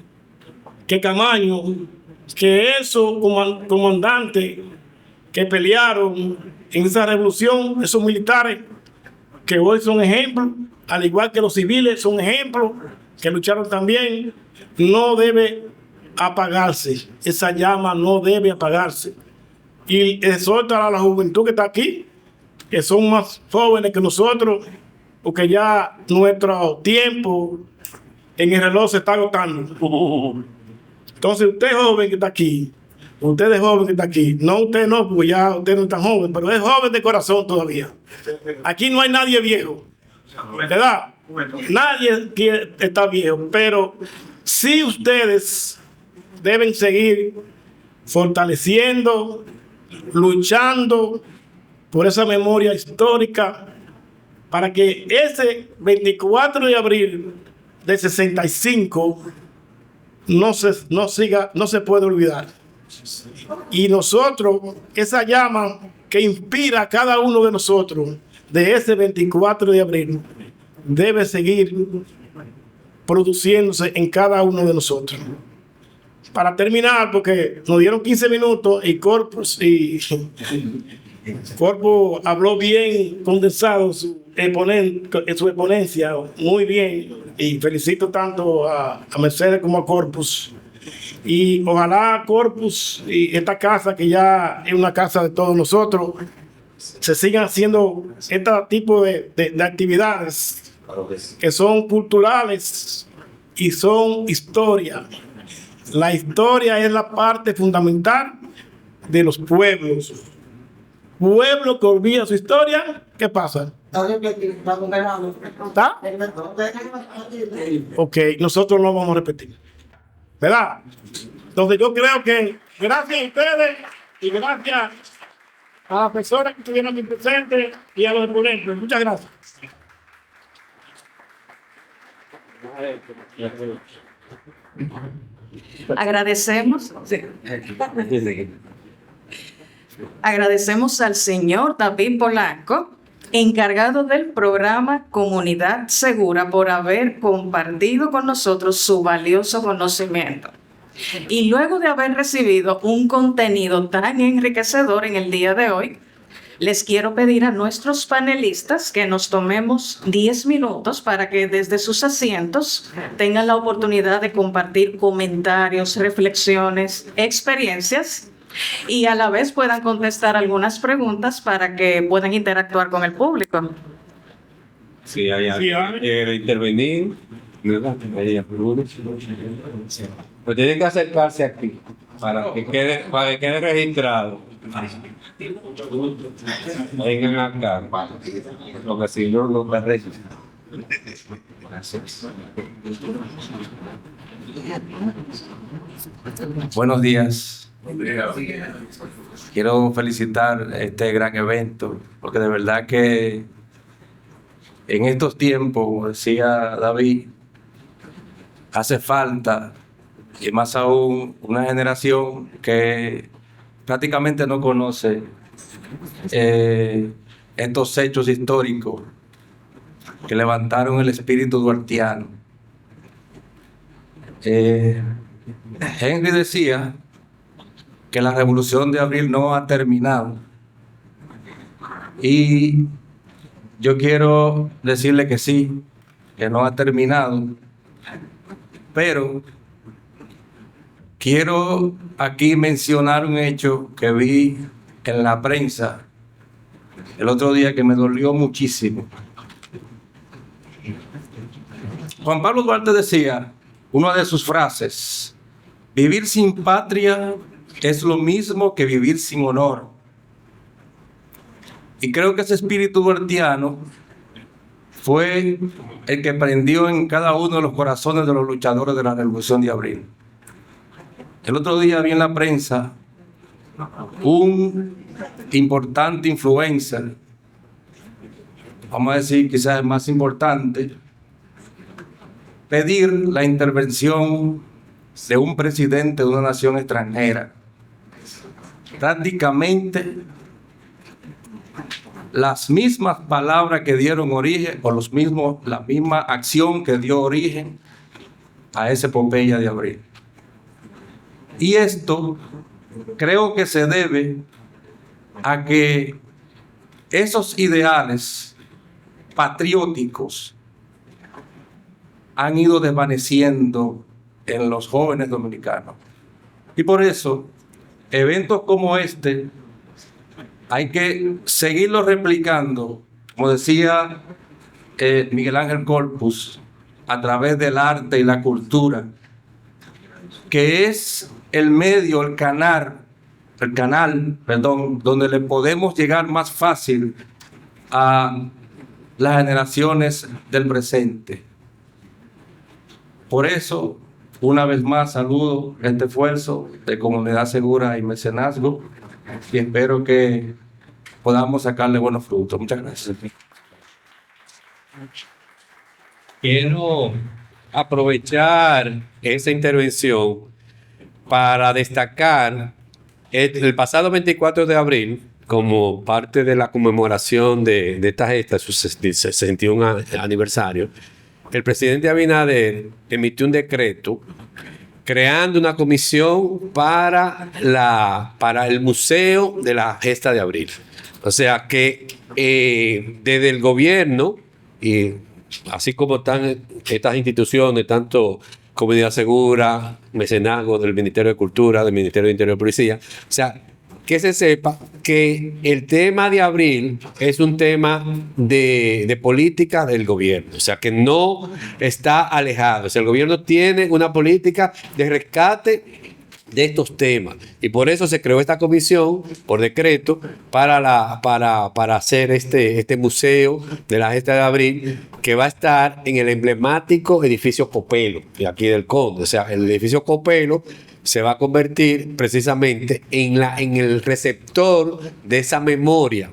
que Camaño, que esos comandantes que pelearon en esa revolución, esos militares que hoy son ejemplos, al igual que los civiles son ejemplos, que lucharon también, no debe apagarse. Esa llama no debe apagarse. Y exhorto a la juventud que está aquí, que son más jóvenes que nosotros, porque ya nuestro tiempo en el reloj se está agotando. Entonces usted joven que está aquí, usted es joven que está aquí, no usted no, porque ya usted no es tan joven, pero es joven de corazón todavía. Aquí no hay nadie viejo, ¿verdad? Nadie está viejo, pero sí ustedes deben seguir fortaleciendo, luchando por esa memoria histórica, para que ese 24 de abril de 65 no se puede olvidar. Y nosotros, esa llama que inspira a cada uno de nosotros de ese 24 de abril, debe seguir produciéndose en cada uno de nosotros. Para terminar, porque nos dieron 15 minutos y Corpus habló bien condensado en su exponencia, muy bien, y felicito tanto a Mercedes como a Corpus. Y ojalá Corpus y esta casa, que ya es una casa de todos nosotros, se sigan haciendo este tipo de actividades que son culturales y son historia. La historia es la parte fundamental de los pueblos. Pueblo que olvida su historia, ¿qué pasa? ¿Está? Ok, nosotros no vamos a repetir, ¿verdad? Entonces yo creo que gracias a ustedes y gracias a las personas que estuvieron aquí presentes y a los exponentes. Muchas gracias. Agradecemos al señor David Polanco, encargado del programa Comunidad Segura, por haber compartido con nosotros su valioso conocimiento. Y luego de haber recibido un contenido tan enriquecedor en el día de hoy, les quiero pedir a nuestros panelistas que nos tomemos 10 minutos para que desde sus asientos tengan la oportunidad de compartir comentarios, reflexiones, experiencias y a la vez puedan contestar algunas preguntas para que puedan interactuar con el público. Si hay alguien que quiere intervenir, pues tienen que acercarse aquí para que quede registrado. Vengan acá, porque si no, no está registrado. Buenos días. Quiero felicitar este gran evento, porque de verdad que en estos tiempos, como decía David, hace falta, y más aún una generación que prácticamente no conoce estos hechos históricos que levantaron el espíritu duartiano. Henry decía que la Revolución de Abril no ha terminado, y yo quiero decirle que sí, que no ha terminado, pero quiero aquí mencionar un hecho que vi en la prensa el otro día que me dolió muchísimo. Juan Pablo Duarte decía, una de sus frases: vivir sin patria es lo mismo que vivir sin honor. Y creo que ese espíritu duartiano fue el que prendió en cada uno de los corazones de los luchadores de la Revolución de Abril. El otro día vi en la prensa un importante influencer, vamos a decir quizás el más importante, pedir la intervención de un presidente de una nación extranjera. Prácticamente las mismas palabras que dieron origen, o la misma acción que dio origen a esa epopeya de Abril. Y esto creo que se debe a que esos ideales patrióticos han ido desvaneciendo en los jóvenes dominicanos. Y por eso, eventos como este hay que seguirlos replicando, como decía Miguel Ángel Corpus, a través del arte y la cultura, que es el medio, el canal, donde le podemos llegar más fácil a las generaciones del presente. Por eso, una vez más, saludo este esfuerzo de Comunidad Segura y Mecenazgo, y espero que podamos sacarle buenos frutos. Muchas gracias. Quiero aprovechar esa intervención para destacar el pasado 24 de abril, como parte de la conmemoración de esta gesta, su 61 aniversario, el presidente Abinader emitió un decreto creando una comisión para el Museo de la Gesta de Abril. O sea que desde el gobierno, y así como están estas instituciones, tanto Comunidad Segura, Mecenazgo, del Ministerio de Cultura, del Ministerio de Interior y Policía, o sea, que se sepa que el tema de Abril es un tema de política del gobierno, o sea, que no está alejado. O sea, el gobierno tiene una política de rescate de estos temas, y por eso se creó esta comisión por decreto para hacer este museo de la Gesta de Abril, que va a estar en el emblemático edificio Copelo, de aquí del Conde. O sea, el edificio Copelo se va a convertir precisamente en el receptor de esa memoria,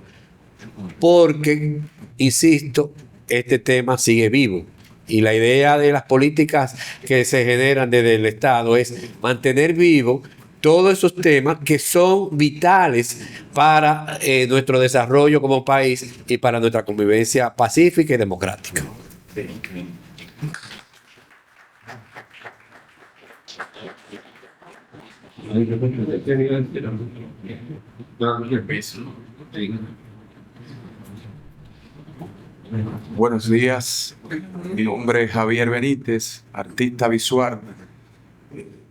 porque, insisto, este tema sigue vivo. Y la idea de las políticas que se generan desde el Estado es mantener vivo todos esos temas que son vitales para nuestro desarrollo como país y para nuestra convivencia pacífica y democrática. Buenos días, mi nombre es Javier Benítez, artista visual,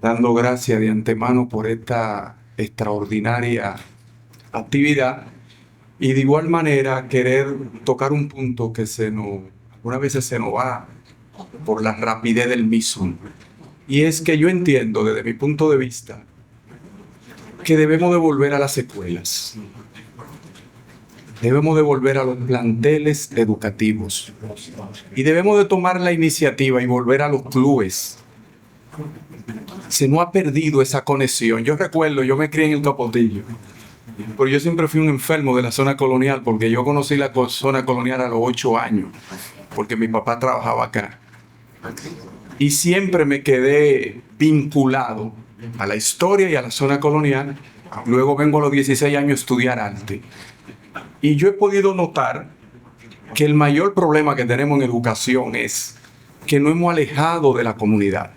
dando gracias de antemano por esta extraordinaria actividad, y de igual manera querer tocar un punto que algunas veces se nos va por la rapidez del mismo, y es que yo entiendo desde mi punto de vista que debemos de volver a las escuelas. debemos de volver a los planteles educativos y debemos de tomar la iniciativa y volver a los clubes. Se nos ha perdido esa conexión. Yo recuerdo, yo me crié en el Capotillo, pero yo siempre fui un enfermo de la zona colonial, porque yo conocí la zona colonial a los 8 años, porque mi papá trabajaba acá. Y siempre me quedé vinculado a la historia y a la zona colonial. Luego vengo a los 16 años a estudiar arte. Y yo he podido notar que el mayor problema que tenemos en educación es que nos hemos alejado de la comunidad.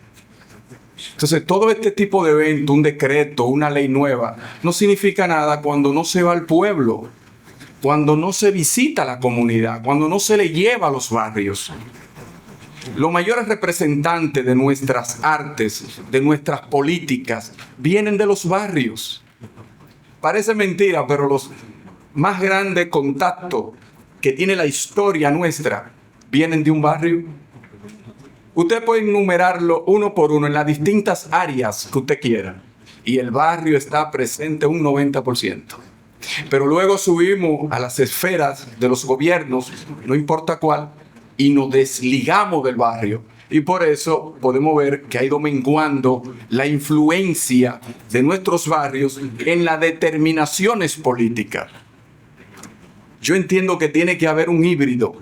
Entonces, todo este tipo de evento, un decreto, una ley nueva, no significa nada cuando no se va al pueblo, cuando no se visita la comunidad, cuando no se le lleva a los barrios. Los mayores representantes de nuestras artes, de nuestras políticas, vienen de los barrios. Parece mentira, pero los más grandes contactos que tiene la historia nuestra vienen de un barrio. Usted puede enumerarlo uno por uno en las distintas áreas que usted quiera, y el barrio está presente un 90%. Pero luego subimos a las esferas de los gobiernos, no importa cuál, y nos desligamos del barrio. Y por eso podemos ver que ha ido menguando la influencia de nuestros barrios en las determinaciones políticas. Yo entiendo que tiene que haber un híbrido.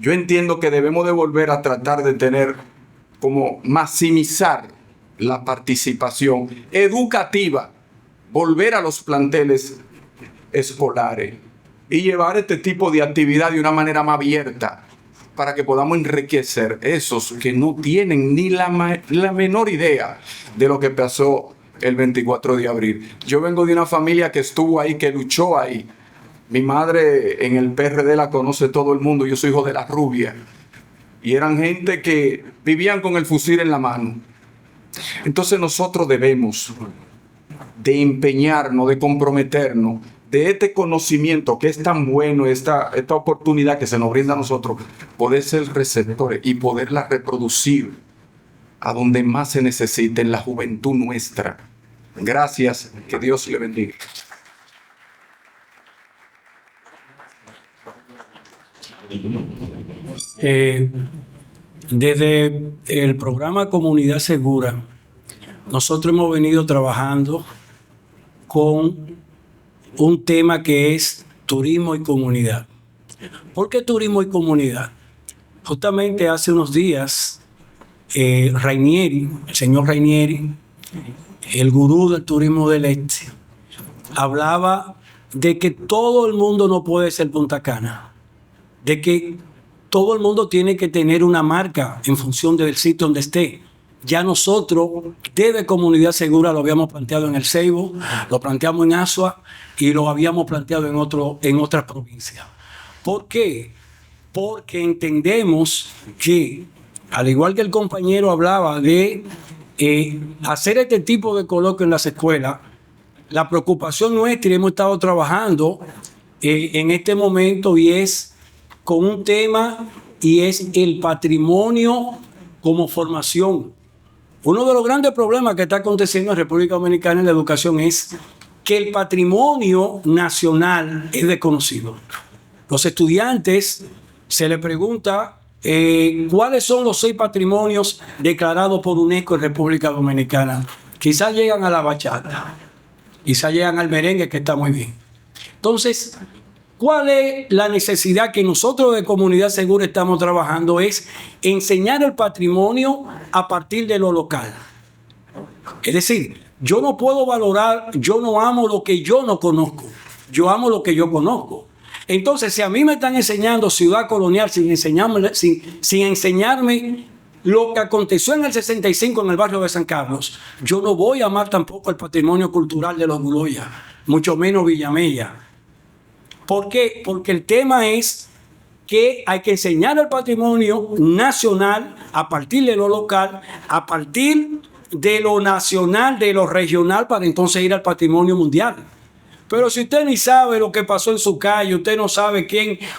Yo entiendo que debemos de volver a tratar de tener, como maximizar la participación educativa, volver a los planteles escolares y llevar este tipo de actividad de una manera más abierta para que podamos enriquecer esos que no tienen ni la menor idea de lo que pasó el 24 de abril. Yo vengo de una familia que estuvo ahí, que luchó ahí. Mi madre en el PRD la conoce todo el mundo. Yo soy hijo de la Rubia. Y eran gente que vivían con el fusil en la mano. Entonces nosotros debemos de empeñarnos, de comprometernos, de este conocimiento que es tan bueno, esta oportunidad que se nos brinda a nosotros, poder ser receptores y poderla reproducir a donde más se necesite, en la juventud nuestra. Gracias, que Dios le bendiga. Desde el programa Comunidad Segura, nosotros hemos venido trabajando con un tema que es turismo y comunidad. ¿Por qué turismo y comunidad? Justamente hace unos días, Rainieri, el señor Rainieri, el gurú del turismo del este, hablaba de que todo el mundo no puede ser Punta Cana, de que todo el mundo tiene que tener una marca en función del sitio donde esté. Ya nosotros, desde Comunidad Segura, lo habíamos planteado en El Ceibo, lo planteamos en Asua y lo habíamos planteado en otras provincias. ¿Por qué? Porque entendemos que, al igual que el compañero hablaba de hacer este tipo de coloquio en las escuelas, la preocupación nuestra, y hemos estado trabajando en este momento, y es con un tema, y es el patrimonio como formación. Uno de los grandes problemas que está aconteciendo en República Dominicana en la educación es que el patrimonio nacional es desconocido. Los estudiantes se les pregunta cuáles son los 6 patrimonios declarados por UNESCO en República Dominicana. Quizás llegan a la bachata, quizás llegan al merengue, que está muy bien. Entonces, ¿cuál es la necesidad que nosotros de Comunidad Segura estamos trabajando? Es enseñar el patrimonio a partir de lo local. Es decir, yo no puedo valorar, yo no amo lo que yo no conozco, yo amo lo que yo conozco. Entonces, si a mí me están enseñando ciudad colonial sin enseñarme lo que aconteció en el 65 en el barrio de San Carlos, yo no voy a amar tampoco el patrimonio cultural de los Guloya, mucho menos Villamella. ¿Por qué? Porque el tema es que hay que enseñar el patrimonio nacional a partir de lo local, a partir de lo nacional, de lo regional, para entonces ir al patrimonio mundial. Pero si usted ni sabe lo que pasó en su calle, usted no sabe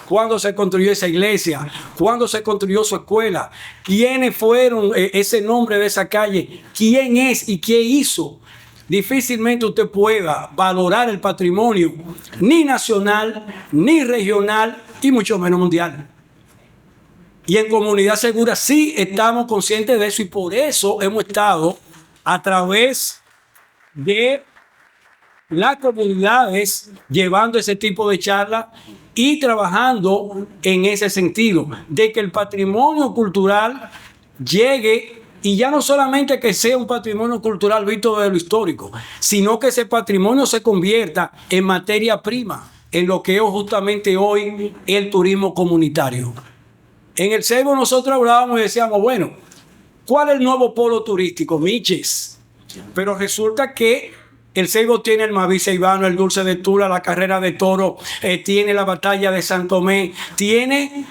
cuándo se construyó esa iglesia, cuándo se construyó su escuela, quiénes fueron ese nombre de esa calle, quién es y qué hizo. difícilmente usted pueda valorar el patrimonio ni nacional, ni regional, y mucho menos mundial. Y en Comunidad Segura sí estamos conscientes de eso, y por eso hemos estado a través de las comunidades llevando ese tipo de charlas y trabajando en ese sentido, de que el patrimonio cultural llegue, y ya no solamente que sea un patrimonio cultural visto desde lo histórico, sino que ese patrimonio se convierta en materia prima, en lo que es justamente hoy el turismo comunitario. En el Ceibo nosotros hablábamos y decíamos, bueno, ¿cuál es el nuevo polo turístico? Miches. Pero resulta que el Ceibo tiene el Maví Ceibano, el Dulce de Tula, la carrera de toro, tiene la batalla de San Tomé, tiene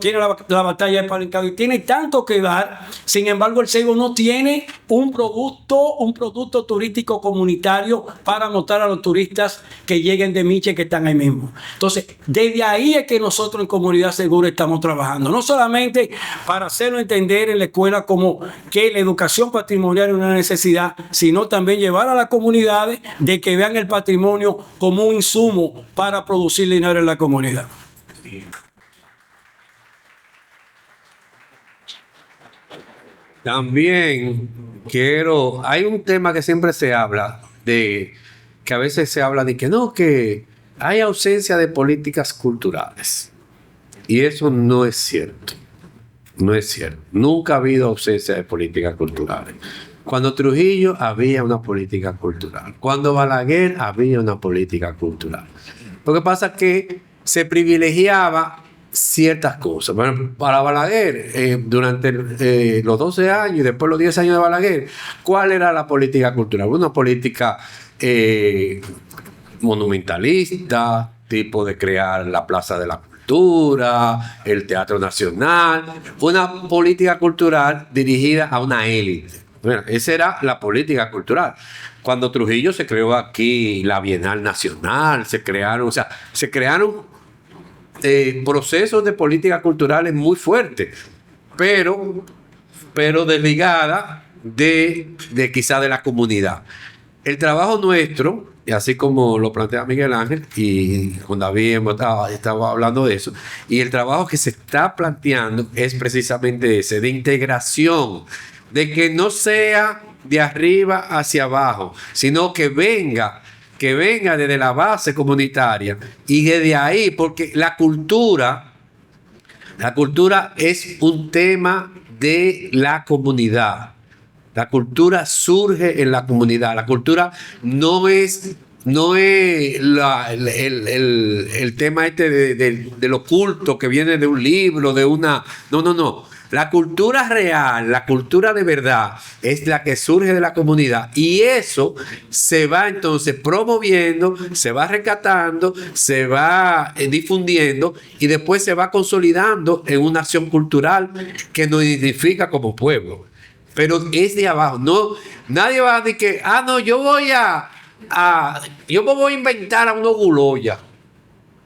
tiene la batalla de Palincado, y tiene tanto que dar. Sin embargo, el Ceibo no tiene un producto turístico comunitario para mostrar a los turistas que lleguen de Miche, que están ahí mismo. Entonces, desde ahí es que nosotros en Comunidad Segura estamos trabajando, no solamente para hacerlo entender en la escuela como que la educación patrimonial es una necesidad, sino también llevar a las comunidades de que vean el patrimonio como un insumo para producir dinero en la comunidad. También hay un tema que siempre se habla, que a veces se habla de que no, que hay ausencia de políticas culturales. Y eso no es cierto. No es cierto. Nunca ha habido ausencia de políticas culturales. Cuando Trujillo había una política cultural. Cuando Balaguer había una política cultural. Lo que pasa es que se privilegiaba ciertas cosas. Bueno, para Balaguer, durante los 12 años y después los 10 años de Balaguer, ¿cuál era la política cultural? Una política monumentalista, tipo de crear la Plaza de la Cultura, el Teatro Nacional, una política cultural dirigida a una élite. Bueno, esa era la política cultural. Cuando Trujillo se creó aquí la Bienal Nacional, se crearon procesos de políticas culturales muy fuertes, pero desligada de quizá de la comunidad. El trabajo nuestro, y así como lo plantea Miguel Ángel, y con David estaba hablando de eso, y el trabajo que se está planteando es precisamente ese, de integración, de que no sea de arriba hacia abajo, sino que venga desde la base comunitaria y desde ahí, porque la cultura es un tema de la comunidad. La cultura surge en la comunidad. La cultura no es el tema del oculto que viene de un libro, no. La cultura real, la cultura de verdad, es la que surge de la comunidad, y eso se va entonces promoviendo, se va rescatando, se va difundiendo, y después se va consolidando en una acción cultural que nos identifica como pueblo. Pero es de abajo. No, nadie va a decir que, yo me voy a inventar a unos Guloya.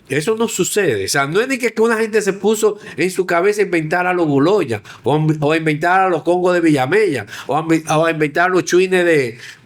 Eso no sucede. O sea, no es ni que una gente se puso en su cabeza a inventar a los Guloya, o a inventar a los Congos de Villamella, o a inventar a los chuines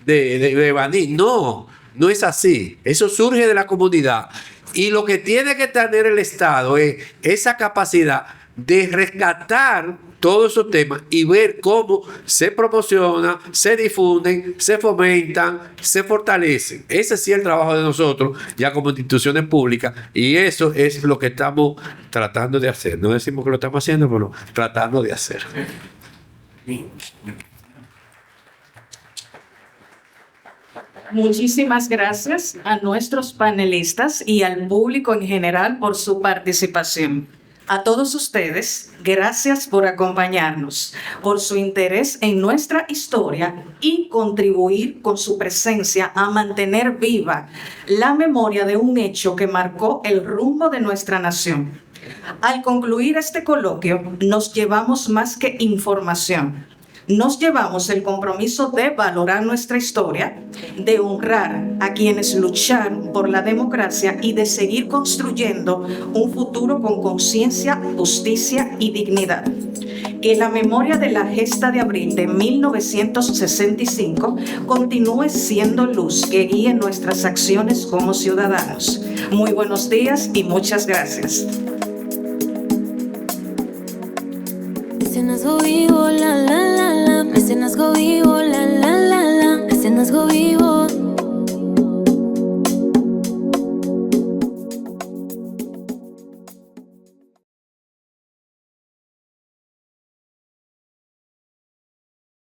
de Baní. No es así. Eso surge de la comunidad. Y lo que tiene que tener el Estado es esa capacidad de rescatar todos esos temas y ver cómo se promocionan, se difunden, se fomentan, se fortalecen. Ese sí es el trabajo de nosotros ya como instituciones públicas, y eso es lo que estamos tratando de hacer. No decimos que lo estamos haciendo, pero tratando de hacer. Muchísimas gracias a nuestros panelistas y al público en general por su participación. A todos ustedes, gracias por acompañarnos, por su interés en nuestra historia y contribuir con su presencia a mantener viva la memoria de un hecho que marcó el rumbo de nuestra nación. Al concluir este coloquio, nos llevamos más que información. Nos llevamos el compromiso de valorar nuestra historia, de honrar a quienes lucharon por la democracia y de seguir construyendo un futuro con conciencia, justicia y dignidad. que la memoria de la gesta de abril de 1965 continúe siendo luz que guíe nuestras acciones como ciudadanos. Muy buenos días y muchas gracias. Mecenazgo vivo, la la la la. Mecenazgo vivo, la